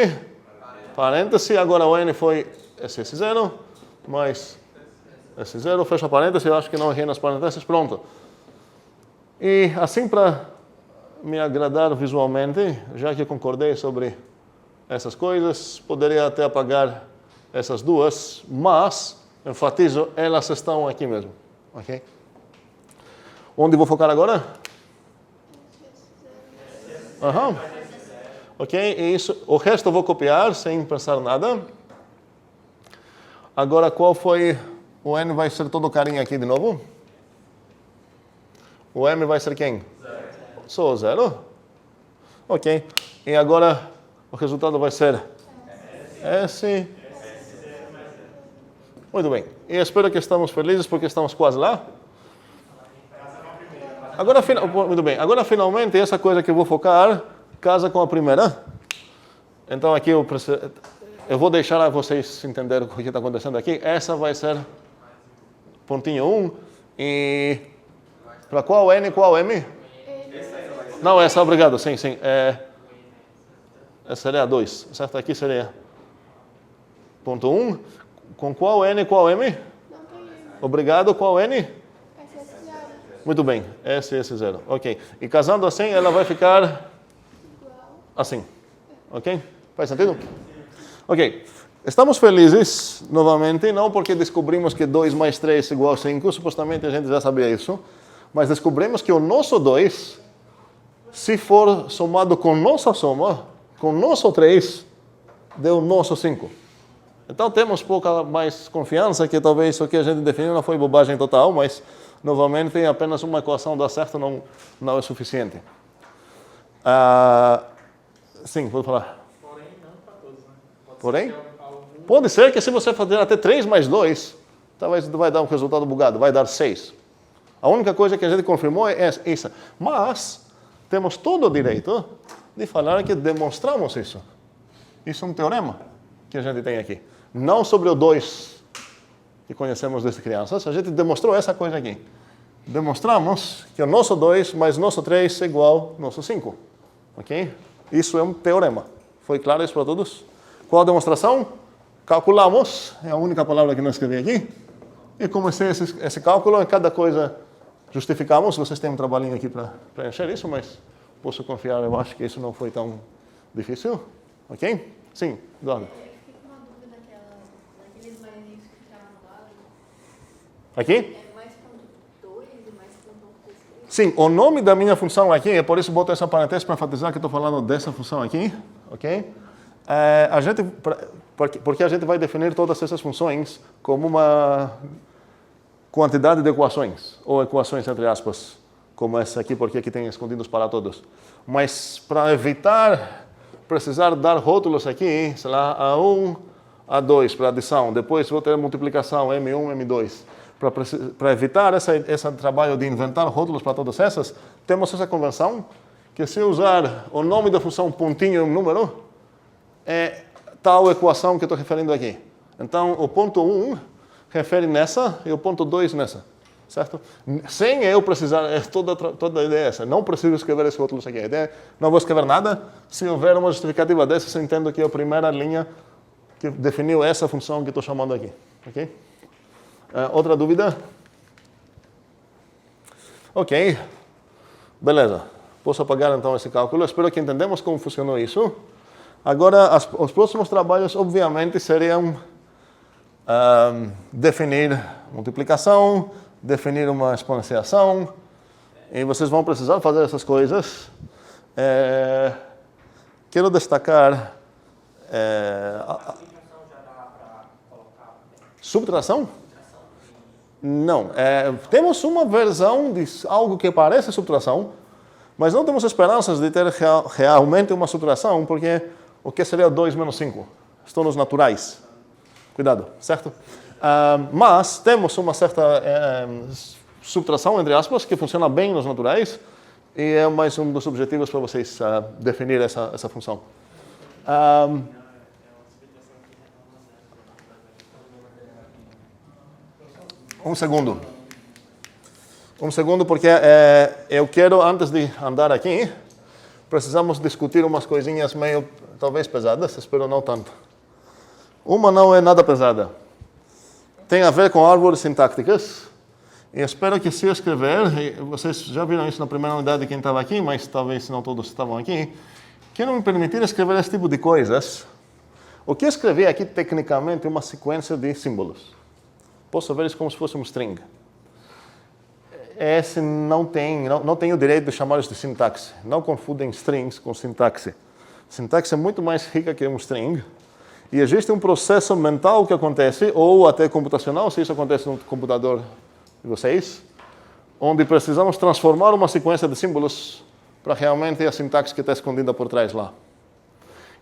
parêntese, agora o N foi SS0, mais S0, fecha parêntese, eu acho que não errei nas parênteses, pronto. E assim, para me agradar visualmente, já que concordei sobre essas coisas, poderia até apagar essas duas, mas, enfatizo, elas estão aqui mesmo. Ok? Onde vou focar agora? Ok, e isso, o resto eu vou copiar sem pensar nada. Agora, qual foi... O N vai ser todo carinha aqui de novo? O M vai ser quem? Só 0. Ok. E agora o resultado vai ser S. Muito bem. E espero que estamos felizes porque estamos quase lá. Agora, muito bem. Agora finalmente essa coisa que eu vou focar casa com a primeira. Então aqui eu vou deixar vocês entenderem o que está acontecendo aqui. Essa vai ser pontinho 1. E para qual N e qual M? Não, essa, obrigado, sim. Essa seria 2, certo? Aqui seria ponto 1. Com qual N e qual M? Obrigado, qual N? Muito bem, S e S0. Ok. E casando assim, ela vai ficar Igual. assim. Ok? Faz sentido? Ok. Estamos felizes, novamente, não porque descobrimos que 2 mais 3 é igual a 5, supostamente a gente já sabia isso, mas descobrimos que o nosso 2, se for somado com nossa soma, com nosso 3, deu nosso 5. Então temos pouca mais confiança que talvez o que a gente definiu não foi bobagem total, mas novamente apenas uma equação dar certo não é suficiente. Sim, vou falar. Porém, não para todos, né? Porém, pode ser que se você fazer até 3 mais 2, talvez vai dar um resultado bugado, vai dar 6. A única coisa que a gente confirmou é essa. Mas temos todo o direito de falar que demonstramos isso. Isso é um teorema que a gente tem aqui. Não sobre o 2 que conhecemos desde crianças, a gente demonstrou essa coisa aqui. Demonstramos que o nosso 2 mais nosso 3 é igual ao nosso 5. Ok? Isso é um teorema. Foi claro isso para todos? Qual a demonstração? Calculamos, é a única palavra que não escrevi aqui. E comecei esse cálculo, em cada coisa justificamos. Vocês têm um trabalhinho aqui para preencher isso, mas posso confiar, eu acho que isso não foi tão difícil. Ok? Sim, Eduardo. Eu fiquei com uma dúvida naqueles maisinhos que ficaram no lado. Aqui? É mais ponto 2 e mais ponto 3. Sim, o nome da minha função aqui, é por isso boto essa parêntese para enfatizar que estou falando dessa função aqui. Ok? Porque a gente vai definir todas essas funções como uma quantidade de equações, ou equações entre aspas, como essa aqui, porque aqui tem escondidos para todos. Mas para evitar precisar dar rótulos aqui, sei lá, A1, A2 para adição, depois vou ter multiplicação M1, M2. Para evitar esse trabalho de inventar rótulos para todas essas, temos essa convenção que se usar o nome da função pontinho e um número, é tal equação que estou referindo aqui. Então, o ponto 1 refere nessa e o ponto 2 nessa. Certo? Sem eu precisar, toda a ideia é essa. Não preciso escrever esses rótulos aqui. A ideia, não vou escrever nada. Se houver uma justificativa dessas, eu entendo que é a primeira linha que definiu essa função que estou chamando aqui. Ok? Outra dúvida? Ok. Beleza. Posso apagar então esse cálculo. Espero que entendemos como funcionou isso. Agora, os próximos trabalhos, obviamente, seriam definir multiplicação, definir uma exponenciação, e vocês vão precisar fazer essas coisas. Quero destacar subtração? Não. Temos uma versão de algo que parece subtração, mas não temos esperanças de ter realmente uma subtração, porque o que seria 2 menos 5? Estão nos naturais. Cuidado, certo? Mas temos uma certa subtração, entre aspas, que funciona bem nos naturais, e é mais um dos objetivos para vocês definir essa função. Um segundo, porque eu quero, antes de andar aqui, precisamos discutir umas coisinhas meio, talvez pesadas, espero não tanto. Uma não é nada pesada. Tem a ver com árvores sintáticas. E espero que se eu escrever, vocês já viram isso na primeira unidade quem estava aqui, mas talvez não todos estavam aqui, quero me permitir escrever esse tipo de coisas. O que eu escrevi aqui, tecnicamente, é uma sequência de símbolos. Posso ver isso como se fosse um string. Esse não tem o direito de chamar isso de sintaxe. Não confundem strings com sintaxe. Sintaxe é muito mais rica que um string. E existe um processo mental que acontece, ou até computacional, se isso acontece no computador de vocês, onde precisamos transformar uma sequência de símbolos para realmente a sintaxe que está escondida por trás lá.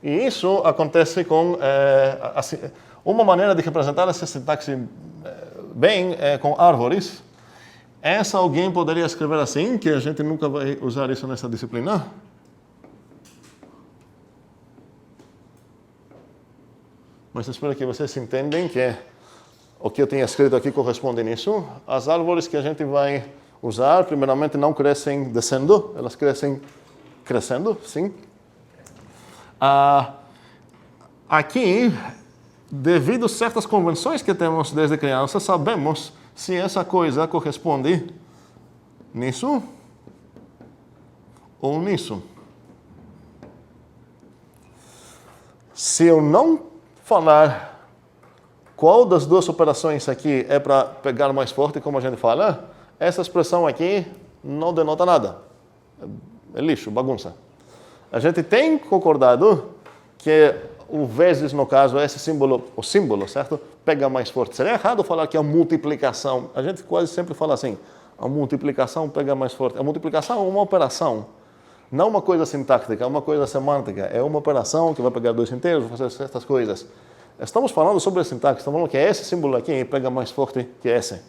E isso acontece com uma maneira de representar essa sintaxe bem com árvores. Essa alguém poderia escrever assim, que a gente nunca vai usar isso nessa disciplina. Mas espero que vocês entendem que o que eu tenho escrito aqui corresponde nisso. As árvores que a gente vai usar, primeiramente, não crescem descendo, elas crescem crescendo, sim. Aqui, devido a certas convenções que temos desde criança, sabemos se essa coisa corresponde nisso ou nisso. Se eu não falar qual das duas operações aqui é para pegar mais forte, como a gente fala, essa expressão aqui não denota nada. É lixo, bagunça. A gente tem concordado que o vezes, no caso, esse símbolo, o símbolo, certo? Pega mais forte. Seria errado falar que a multiplicação, a gente quase sempre fala assim, a multiplicação pega mais forte. A multiplicação é uma operação, não uma coisa sintática, é uma coisa semântica. É uma operação que vai pegar dois inteiros, vai fazer certas coisas. Estamos falando sobre a sintaxe, estamos falando que esse símbolo aqui pega mais forte que esse.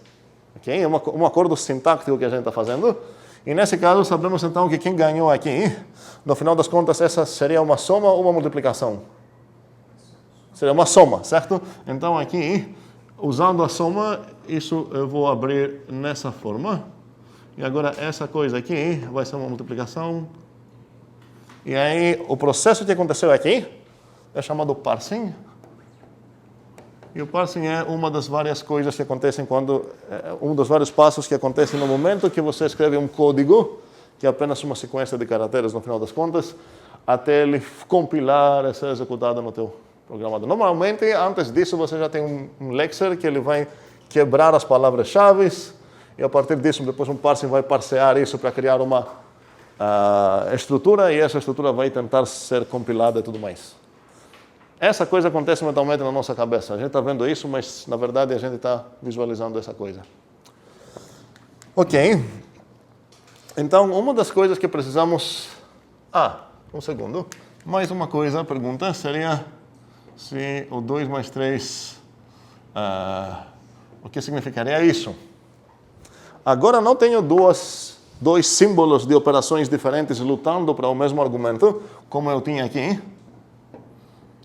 Okay? É um acordo sintático que a gente está fazendo. E nesse caso, sabemos então que quem ganhou aqui, no final das contas, essa seria uma soma ou uma multiplicação? Seria uma soma, certo? Então aqui, usando a soma, isso eu vou abrir nessa forma. E agora essa coisa aqui vai ser uma multiplicação. E aí o processo que aconteceu aqui é chamado parsing. E o parsing é uma das várias coisas que acontecem um dos vários passos que acontecem no momento que você escreve um código, que é apenas uma sequência de caracteres no final das contas, até ele compilar e ser executado no teu programador. Normalmente, antes disso, você já tem um lexer que ele vai quebrar as palavras-chave e a partir disso, depois um parsing vai parsear isso para criar uma estrutura e essa estrutura vai tentar ser compilada e tudo mais. Essa coisa acontece mentalmente na nossa cabeça. A gente está vendo isso, mas na verdade a gente está visualizando essa coisa. Ok. Então, uma das coisas que precisamos... um segundo. Mais uma coisa, a pergunta seria se o 2 mais 3... o que significaria isso? Agora não tenho dois símbolos de operações diferentes lutando para o mesmo argumento, como eu tinha aqui.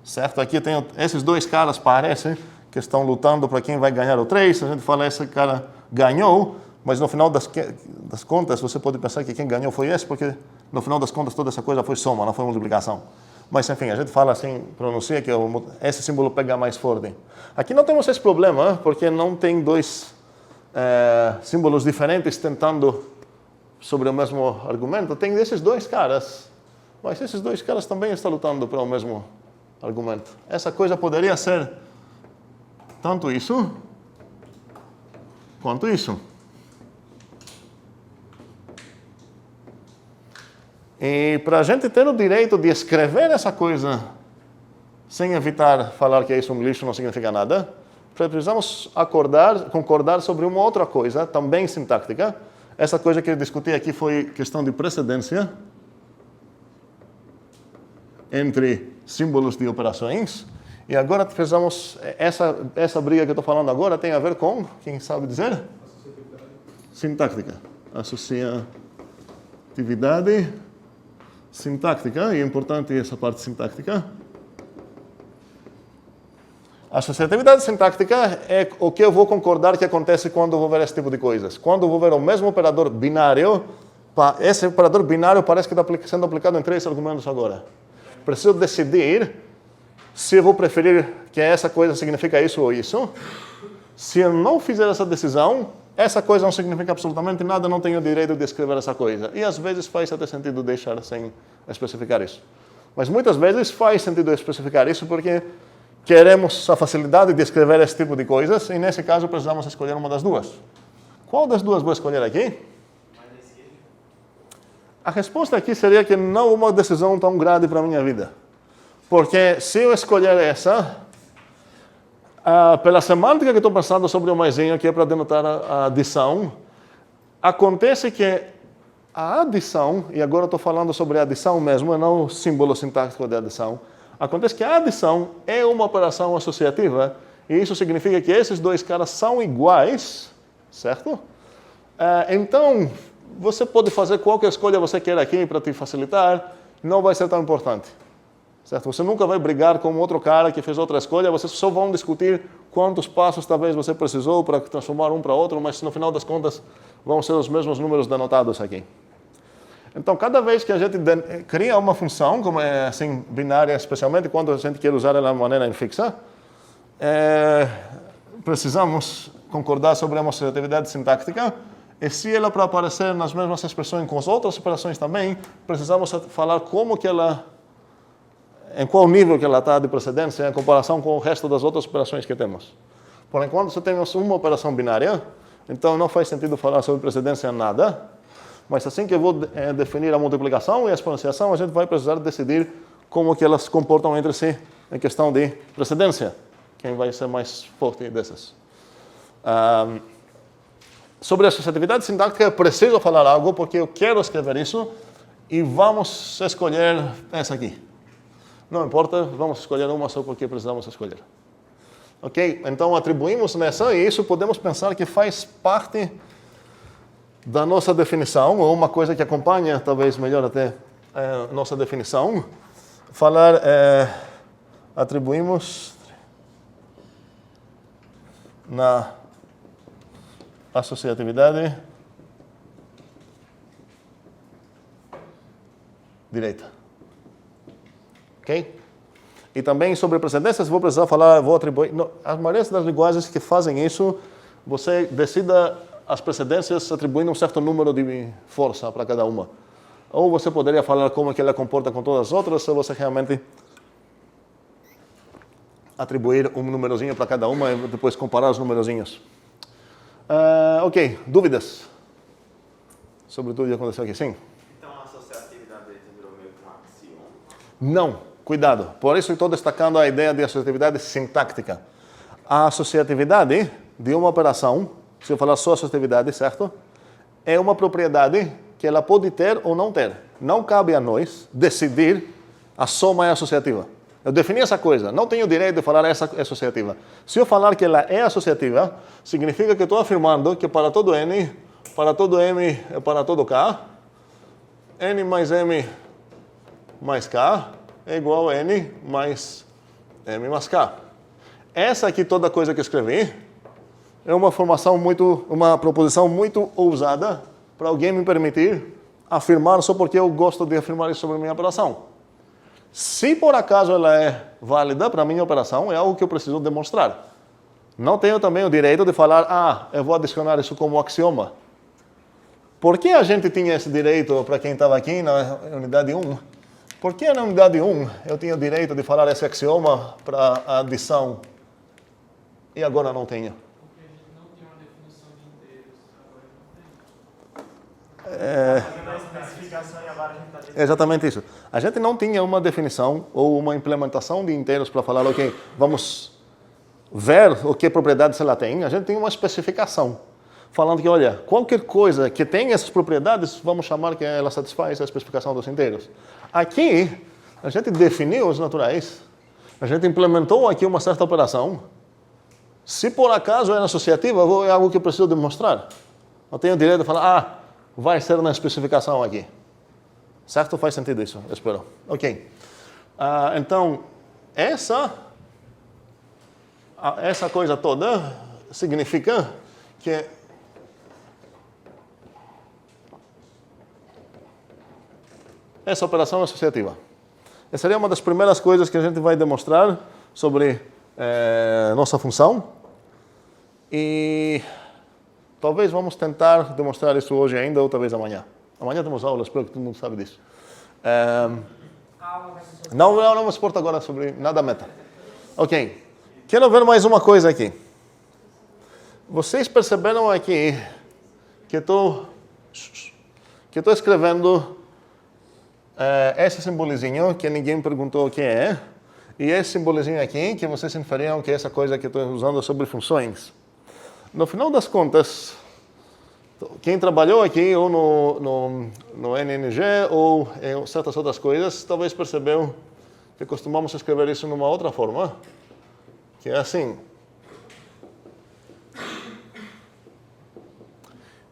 Certo? Aqui tem esses dois caras, parece, que estão lutando para quem vai ganhar o 3. A gente fala, esse cara ganhou, mas no final das contas, você pode pensar que quem ganhou foi esse, porque no final das contas toda essa coisa foi soma, não foi multiplicação. Mas, enfim, a gente fala assim, pronuncia que esse símbolo pega mais forte. Aqui não temos esse problema, porque não tem dois símbolos diferentes tentando sobre o mesmo argumento. Tem esses dois caras, mas esses dois caras também estão lutando para o mesmo argumento. Essa coisa poderia ser tanto isso quanto isso. E para a gente ter o direito de escrever essa coisa sem evitar falar que isso é um lixo, não significa nada, precisamos concordar sobre uma outra coisa, também sintática. Essa coisa que eu discuti aqui foi questão de precedência entre símbolos de operações. E agora precisamos... Essa briga que eu estou falando agora tem a ver com, quem sabe dizer? Sintática. Associatividade sintática. E é importante essa parte sintática. A associatividade sintática é o que eu vou concordar que acontece quando eu vou ver esse tipo de coisas. Quando eu vou ver o mesmo operador binário, esse operador binário parece que está sendo aplicado em 3 argumentos agora. Preciso decidir se eu vou preferir que essa coisa significa isso ou isso. Se eu não fizer essa decisão, essa coisa não significa absolutamente nada, não tenho o direito de escrever essa coisa. E às vezes faz até sentido deixar sem especificar isso. Mas muitas vezes faz sentido especificar isso porque queremos a facilidade de escrever esse tipo de coisas e nesse caso precisamos escolher uma das duas. Qual das duas vou escolher aqui? A resposta aqui seria que não é uma decisão tão grande para a minha vida. Porque se eu escolher essa, pela semântica que estou pensando sobre o maisinho, que é para denotar a adição, acontece que a adição, e agora estou falando sobre a adição mesmo, e não o símbolo sintático de adição, acontece que a adição é uma operação associativa, e isso significa que esses dois caras são iguais, certo? Então, você pode fazer qualquer escolha você quer aqui para te facilitar, não vai ser tão importante. Certo? Você nunca vai brigar com outro cara que fez outra escolha, vocês só vão discutir quantos passos talvez você precisou para transformar um para outro, mas no final das contas vão ser os mesmos números denotados aqui. Então, cada vez que a gente cria uma função, como é assim, binária, especialmente quando a gente quer usar ela de maneira fixa, precisamos concordar sobre a associatividade sintática E se ela para aparecer nas mesmas expressões com as outras operações também, precisamos falar como que ela, em qual nível que ela está de precedência em comparação com o resto das outras operações que temos. Por enquanto, só temos uma operação binária, então não faz sentido falar sobre precedência em nada. Mas assim que eu vou definir a multiplicação e a exponenciação, a gente vai precisar decidir como que elas se comportam entre si em questão de precedência. Quem vai ser mais forte dessas. Sobre a associatividade sintática, eu preciso falar algo porque eu quero escrever isso e vamos escolher essa aqui. Não importa, vamos escolher uma só porque precisamos escolher. Ok? Então atribuímos nessa e isso podemos pensar que faz parte da nossa definição, ou uma coisa que acompanha, talvez melhor até, nossa definição. Falar, atribuímos na associatividade direita. Ok? E também sobre precedências, vou precisar falar, vou atribuir. Não, as maioria das linguagens que fazem isso, você decida as precedências atribuindo um certo número de força para cada uma. Ou você poderia falar como que ela comporta com todas as outras, ou você realmente atribuir um númerozinho para cada uma e depois comparar os numerozinhos. Ok, dúvidas sobre tudo que aconteceu aqui? Sim? Então a associatividade virou meio que um axioma? Não, cuidado. Por isso estou destacando a ideia de associatividade sintática. A associatividade de uma operação, se eu falar só associatividade, certo? É uma propriedade que ela pode ter ou não ter. Não cabe a nós decidir a soma é associativa. Eu defini essa coisa, não tenho o direito de falar essa é associativa. Se eu falar que ela é associativa, significa que estou afirmando que para todo n, para todo m e para todo k, n mais m mais k é igual a n mais m mais k. Essa aqui, toda coisa que escrevi, é uma proposição muito ousada para alguém me permitir afirmar só porque eu gosto de afirmar isso sobre a minha operação. Se por acaso ela é válida para a minha operação, é algo que eu preciso demonstrar. Não tenho também o direito de falar, eu vou adicionar isso como axioma. Por que a gente tinha esse direito para quem estava aqui na unidade 1? Por que na unidade 1 eu tinha o direito de falar esse axioma para a adição e agora não tenho? Porque a gente não tinha uma definição de inteiros, agora não tem. Fazendo a especificação e agora a gente está definindo. Exatamente isso. A gente não tinha uma definição ou uma implementação de inteiros para falar, ok, vamos ver o que propriedades ela tem. A gente tem uma especificação, falando que, olha, qualquer coisa que tenha essas propriedades, vamos chamar que ela satisfaz a especificação dos inteiros. Aqui, a gente definiu os naturais, a gente implementou aqui uma certa operação. Se por acaso é associativa, é algo que eu preciso demonstrar. Eu tenho o direito de falar, vai ser na especificação aqui. Certo? Faz sentido isso, eu espero. Ok. Então, essa coisa toda significa que essa operação é associativa. Essa seria uma das primeiras coisas que a gente vai demonstrar sobre nossa função. E talvez vamos tentar demonstrar isso hoje ainda ou talvez amanhã. Amanhã temos aula, espero que todo mundo sabe disso. Não me exporto agora sobre nada meta. Ok. Quero ver mais uma coisa aqui. Vocês perceberam aqui que estou escrevendo esse simbolizinho que ninguém perguntou o que é, e esse simbolizinho aqui que vocês inferiram que é essa coisa que estou usando sobre funções. No final das contas, quem trabalhou aqui ou no NNG ou em certas outras coisas, talvez percebeu que costumamos escrever isso numa outra forma, que é assim.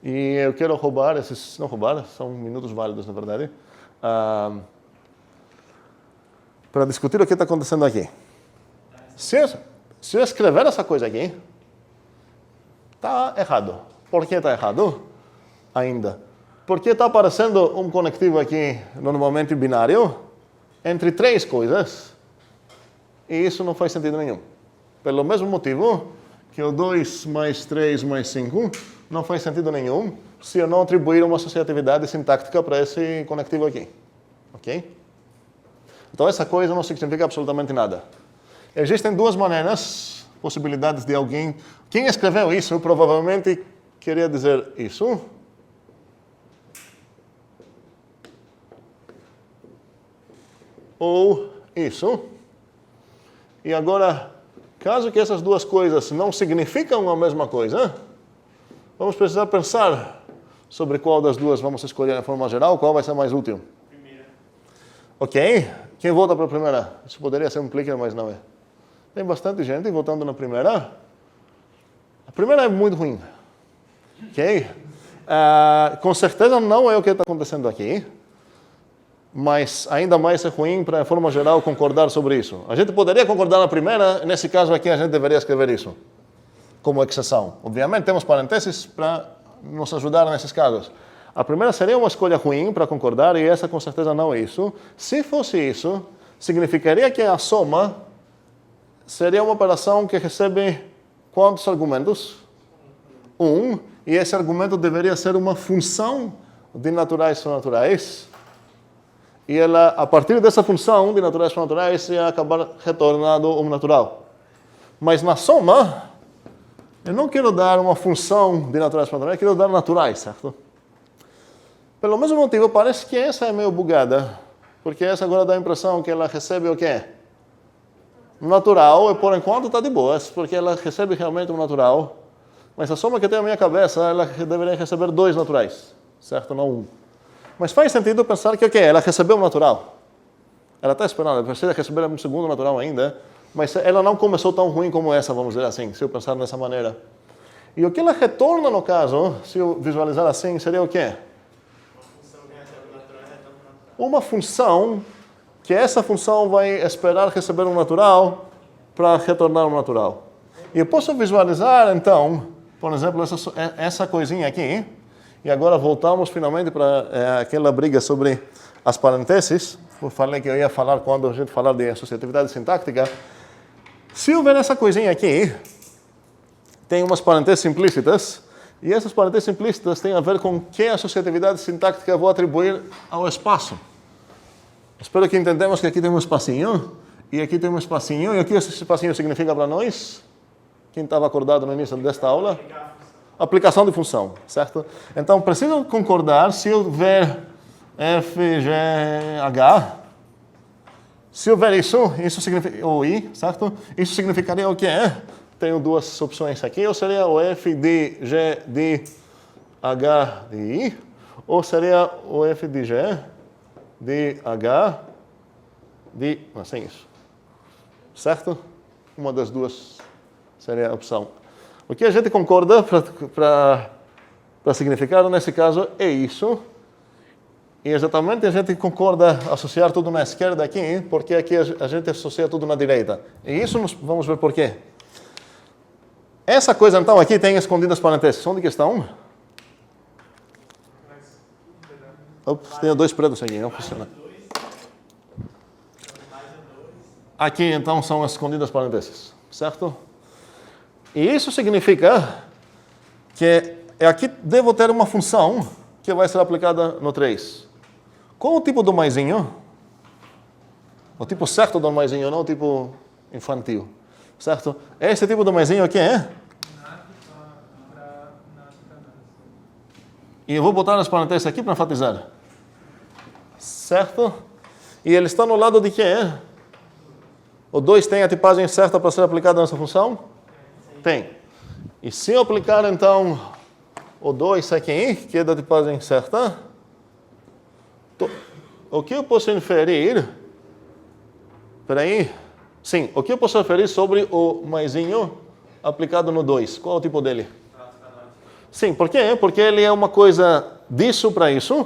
E eu quero roubar esses, não roubar, são minutos válidos na verdade, para discutir o que está acontecendo aqui. Se eu escrever essa coisa aqui, está errado. Por que está errado? Ainda. Porque está aparecendo um conectivo aqui, normalmente binário, entre três coisas, e isso não faz sentido nenhum. Pelo mesmo motivo que o 2 mais 3 mais 5 não faz sentido nenhum se eu não atribuir uma associatividade sintática para esse conectivo aqui. Ok? Então essa coisa não significa absolutamente nada. Existem duas maneiras, possibilidades de alguém... Quem escreveu isso provavelmente queria dizer isso. Ou isso. E agora, caso que essas duas coisas não significam a mesma coisa, vamos precisar pensar sobre qual das duas vamos escolher de forma geral, qual vai ser mais útil. Primeira. Ok? Quem vota para a primeira? Isso poderia ser um clicker, mas não é. Tem bastante gente votando na primeira. A primeira é muito ruim. Ok? Com certeza não é o que está acontecendo aqui. Mas ainda mais é ruim para, de forma geral, concordar sobre isso. A gente poderia concordar na primeira, nesse caso aqui a gente deveria escrever isso como exceção. Obviamente temos parênteses para nos ajudar nesses casos. A primeira seria uma escolha ruim para concordar, e essa com certeza não é isso. Se fosse isso, significaria que a soma seria uma operação que recebe quantos argumentos? E esse argumento deveria ser uma função de naturais para naturais. E ela, a partir dessa função de naturais para naturais, ia acabar retornando um natural. Mas na soma, eu não quero dar uma função de naturais para naturais, eu quero dar naturais, certo? Pelo mesmo motivo, parece que essa é meio bugada, porque essa agora dá a impressão que ela recebe o quê? Um natural, e por enquanto está de boas, porque ela recebe realmente um natural. Mas a soma que tem na minha cabeça, ela deveria receber 2 naturais, certo? Não 1. Mas faz sentido pensar que, ok, ela recebeu um natural. Ela está esperando, ela precisa receber um segundo natural ainda, mas ela não começou tão ruim como essa, vamos dizer assim, se eu pensar dessa maneira. E o que ela retorna, no caso, se eu visualizar assim, seria o quê? Uma função, que essa função vai esperar receber um natural para retornar um natural. E eu posso visualizar, então, por exemplo, essa coisinha aqui. E agora voltamos finalmente para aquela briga sobre as parênteses. Eu falei que eu ia falar quando a gente falar de associatividade sintática. Se houver essa coisinha aqui, tem umas parênteses implícitas. E essas parênteses implícitas têm a ver com que associatividade sintática eu vou atribuir ao espaço. Espero que entendamos que aqui tem um espacinho. E aqui tem um espacinho. E o que esse espacinho significa para nós? Quem estava acordado no início desta aula? Aplicação de função, certo? Então, preciso concordar se eu ver f, g, h. Se houver isso significa, ou i, certo? Isso significaria o quê? Tenho duas opções aqui. Ou seria o f de g de h de i, ou seria o f de g de h de... Assim, isso. Certo? Uma das duas seria a opção. O que a gente concorda para significar nesse caso é isso. E exatamente a gente concorda associar tudo na esquerda aqui, porque aqui a gente associa tudo na direita. E isso vamos ver por quê. Essa coisa então aqui tem escondidas parênteses. Onde que estão? Ops, tenho 2 pretos aqui, não funciona. Aqui então são as escondidas parênteses, certo? E isso significa que aqui devo ter uma função que vai ser aplicada no 3. Qual o tipo do maisinho? O tipo certo do maisinho, não o tipo infantil. Certo? Esse tipo do maisinho aqui é? E eu vou botar as parênteses aqui para enfatizar. Certo? E ele está no lado de quê? O 2 tem a tipagem certa para ser aplicada nessa função? Tem. E se eu aplicar, então, o 2 aqui, que é da tipagem certa, o que eu posso inferir... Espera aí. Sim, o que eu posso inferir sobre o maisinho aplicado no 2? Qual é o tipo dele? Sim, por quê? Porque ele é uma coisa disso para isso,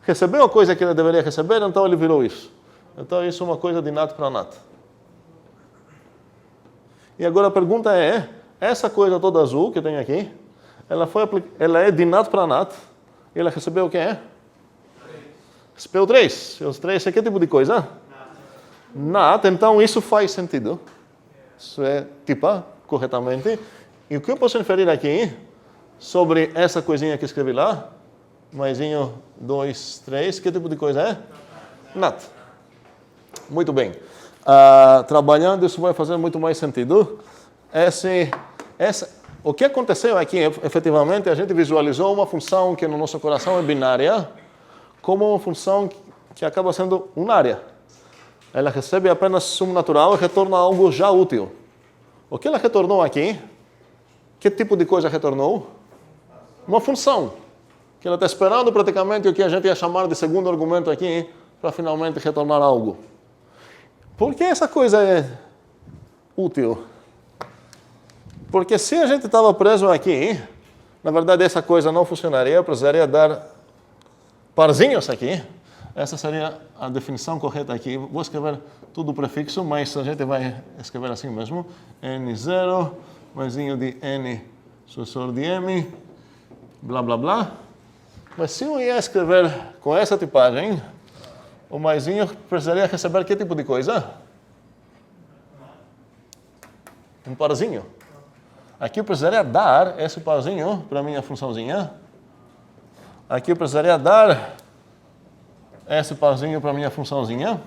recebeu a coisa que ele deveria receber, então ele virou isso. Então isso é uma coisa de nat para nat. E agora a pergunta é, essa coisa toda azul que tem aqui, ela é de nat para nat, e ela recebeu o que é? Recebeu 3. Os 3 é que tipo de coisa? Nat, então isso faz sentido. Isso é tipa corretamente. E o que eu posso inferir aqui sobre essa coisinha que escrevi lá, maisinho 2, 3, que tipo de coisa é? Nat. Muito bem. Trabalhando, isso vai fazer muito mais sentido. O que aconteceu aqui, efetivamente, a gente visualizou uma função que no nosso coração é binária, como uma função que acaba sendo unária. Ela recebe apenas suma natural e retorna algo já útil. O que ela retornou aqui? Que tipo de coisa retornou? Uma função. Que ela está esperando praticamente o que a gente ia chamar de segundo argumento aqui, para finalmente retornar algo. Por que essa coisa é útil? Porque se a gente estava preso aqui, na verdade essa coisa não funcionaria, eu precisaria dar parzinhos aqui. Essa seria a definição correta aqui. Vou escrever tudo prefixo, mas a gente vai escrever assim mesmo. N0, maisinho de N, sucessor de M, blá, blá, blá. Mas se eu ia escrever com essa tipagem, o maisinho precisaria receber que tipo de coisa? Um parzinho. Aqui eu precisaria dar esse parzinho para a minha funçãozinha. Aqui eu precisaria dar esse parzinho para a minha funçãozinha.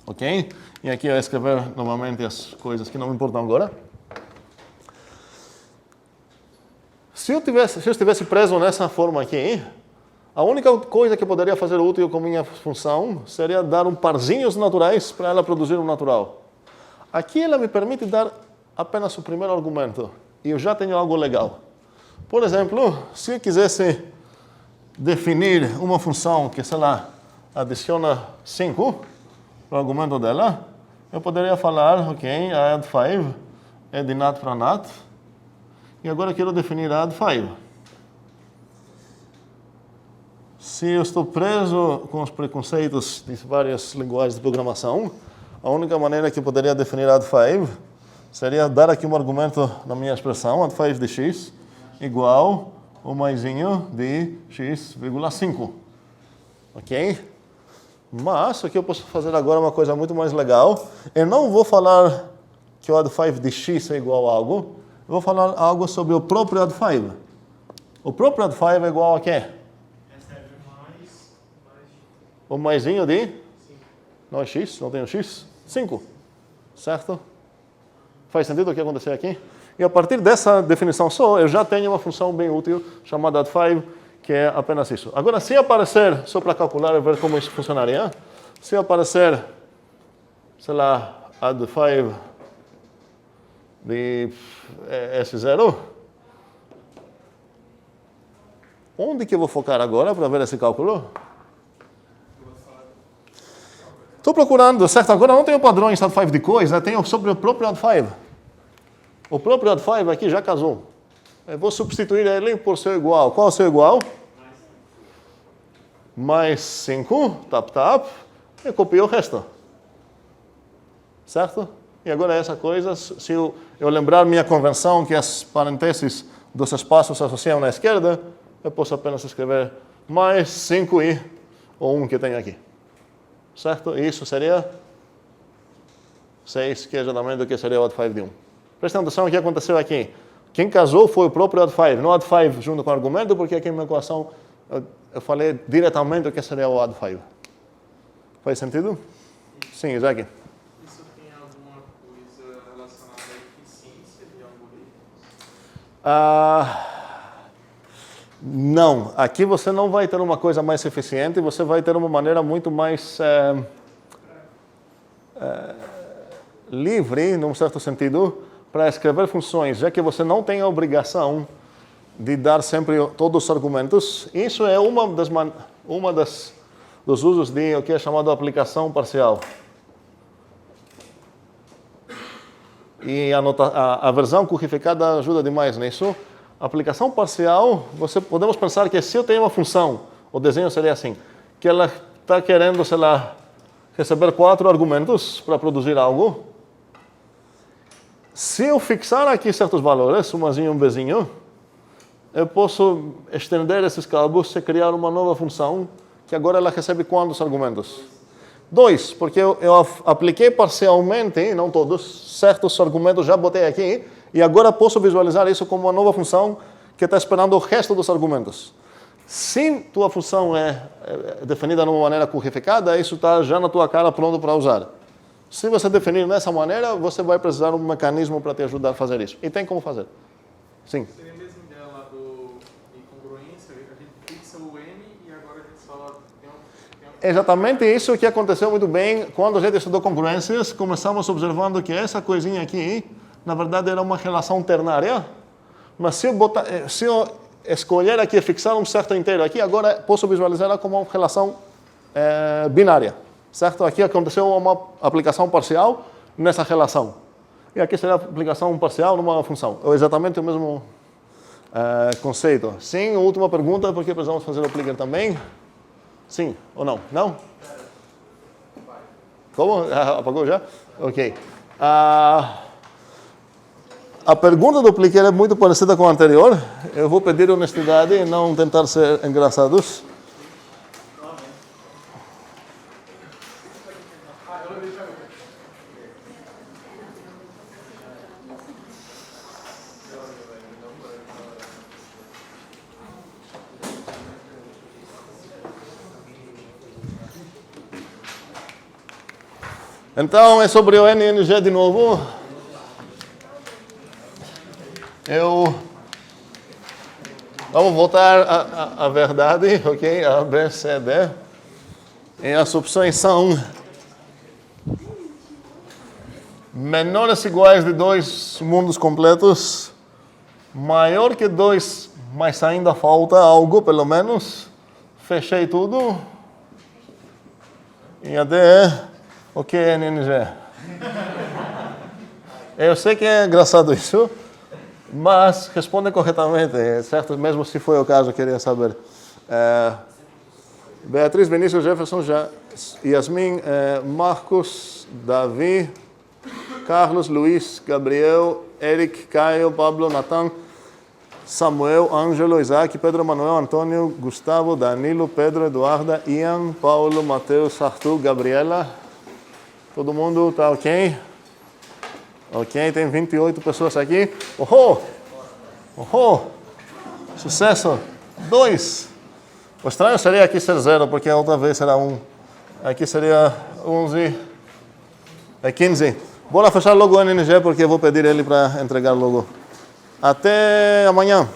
Ok? E aqui eu vou escrever novamente as coisas que não me importam agora. Se eu estivesse preso nessa forma aqui, a única coisa que poderia fazer útil com minha função seria dar um parzinhos naturais para ela produzir um natural. Aqui ela me permite dar apenas o primeiro argumento. E eu já tenho algo legal. Por exemplo, se eu quisesse definir uma função que, sei lá, adiciona 5 para o argumento dela, eu poderia falar, ok, a add5 é de nat para nat. E agora eu quero definir a add5. Se eu estou preso com os preconceitos de várias linguagens de programação, a única maneira que eu poderia definir a add5 seria dar aqui um argumento na minha expressão, add5 de x, igual o maisinho de x,5. Ok? Mas o que eu posso fazer agora é uma coisa muito mais legal. Eu não vou falar que o add5 de x é igual a algo. Eu vou falar algo sobre o próprio add5. O próprio add5 é igual a quê? O maisinho de? Não é x, não tem um x? 5. Certo? Faz sentido o que aconteceu aqui? E a partir dessa definição só, eu já tenho uma função bem útil chamada add5, que é apenas isso. Agora, se aparecer, só para calcular e ver como isso funcionaria, se aparecer, sei lá, add5 de S0, onde que eu vou focar agora para ver esse cálculo? Estou procurando, certo? Agora não tenho padrões add5 de coisa, tenho sobre o próprio add5. O próprio add5 aqui já casou. Eu vou substituir ele por seu igual. Qual é o seu igual? Mais 5, tap, tap, e copio o resto. Certo? E agora essa coisa, se eu lembrar minha convenção que as parênteses dos espaços se associam na esquerda, eu posso apenas escrever mais 5i, ou 1 que tem aqui. Certo? E isso seria 6, que é exatamente o que seria o add5 de 1. Prestem atenção no que aconteceu aqui. Quem casou foi o próprio add5, não add5 junto com o argumento, porque aqui na minha equação eu falei diretamente o que seria o add5. Faz sentido? Sim, Isaac. Isso tem alguma coisa relacionada à eficiência de algoritmos? Não. Aqui você não vai ter uma coisa mais eficiente, você vai ter uma maneira muito mais livre, num certo sentido, para escrever funções, já que você não tem a obrigação de dar sempre todos os argumentos. Isso é dos usos de o que é chamado aplicação parcial. E a versão currificada ajuda demais nisso. A aplicação parcial, podemos pensar que se eu tenho uma função, o desenho seria assim, que ela está querendo, sei lá, receber 4 argumentos para produzir algo. Se eu fixar aqui certos valores, um Azinho e um Bzinho, eu posso estender esses cálculos e criar uma nova função que agora ela recebe quantos argumentos? 2, porque eu apliquei parcialmente, não todos, certos argumentos já botei aqui, E agora posso visualizar isso como uma nova função que está esperando o resto dos argumentos. Se tua função é definida de uma maneira codificada, isso está já na tua cara pronto para usar. Se você definir dessa maneira, você vai precisar de um mecanismo para te ajudar a fazer isso. E tem como fazer. Sim. Seria a mesma ideia lá do incongruência, a gente fixa o N e agora a gente só tem Exatamente isso que aconteceu muito bem quando a gente estudou congruências. Começamos observando que essa coisinha aqui, na verdade, era uma relação ternária. Mas se eu escolher aqui, fixar um certo inteiro aqui, agora posso visualizá-la como uma relação binária. Certo? Aqui aconteceu uma aplicação parcial nessa relação. E aqui será a aplicação parcial numa função. É exatamente o mesmo conceito. Sim, última pergunta, porque precisamos fazer o clicker também. Sim ou não? Não? Como? Apagou já? Ok. A pergunta do clicker é muito parecida com a anterior. Eu vou pedir honestidade e não tentar ser engraçados. Então, é sobre o NNG de novo. Vamos voltar à verdade, ok? A, B, C, D. E as opções são menores ou iguais de 2 mundos completos, maior que 2, mas ainda falta algo, pelo menos. Fechei tudo. E a D é o que é NNG? Eu sei que é engraçado isso, mas responde corretamente, certo? Mesmo se foi o caso, eu queria saber. Beatriz, Vinícius, Jefferson, Yasmin, Marcos, Davi, Carlos, Luiz, Gabriel, Eric, Caio, Pablo, Natan, Samuel, Ângelo, Isaac, Pedro, Manuel, Antônio, Gustavo, Danilo, Pedro, Eduarda, Ian, Paulo, Mateus, Arthur, Gabriela. Todo mundo está ok? Ok, tem 28 pessoas aqui. Sucesso! 2. O estranho seria aqui ser 0, porque a outra vez será 1. Aqui seria 11. É 15. Bora fechar logo o NNG, porque eu vou pedir ele para entregar logo. Até amanhã.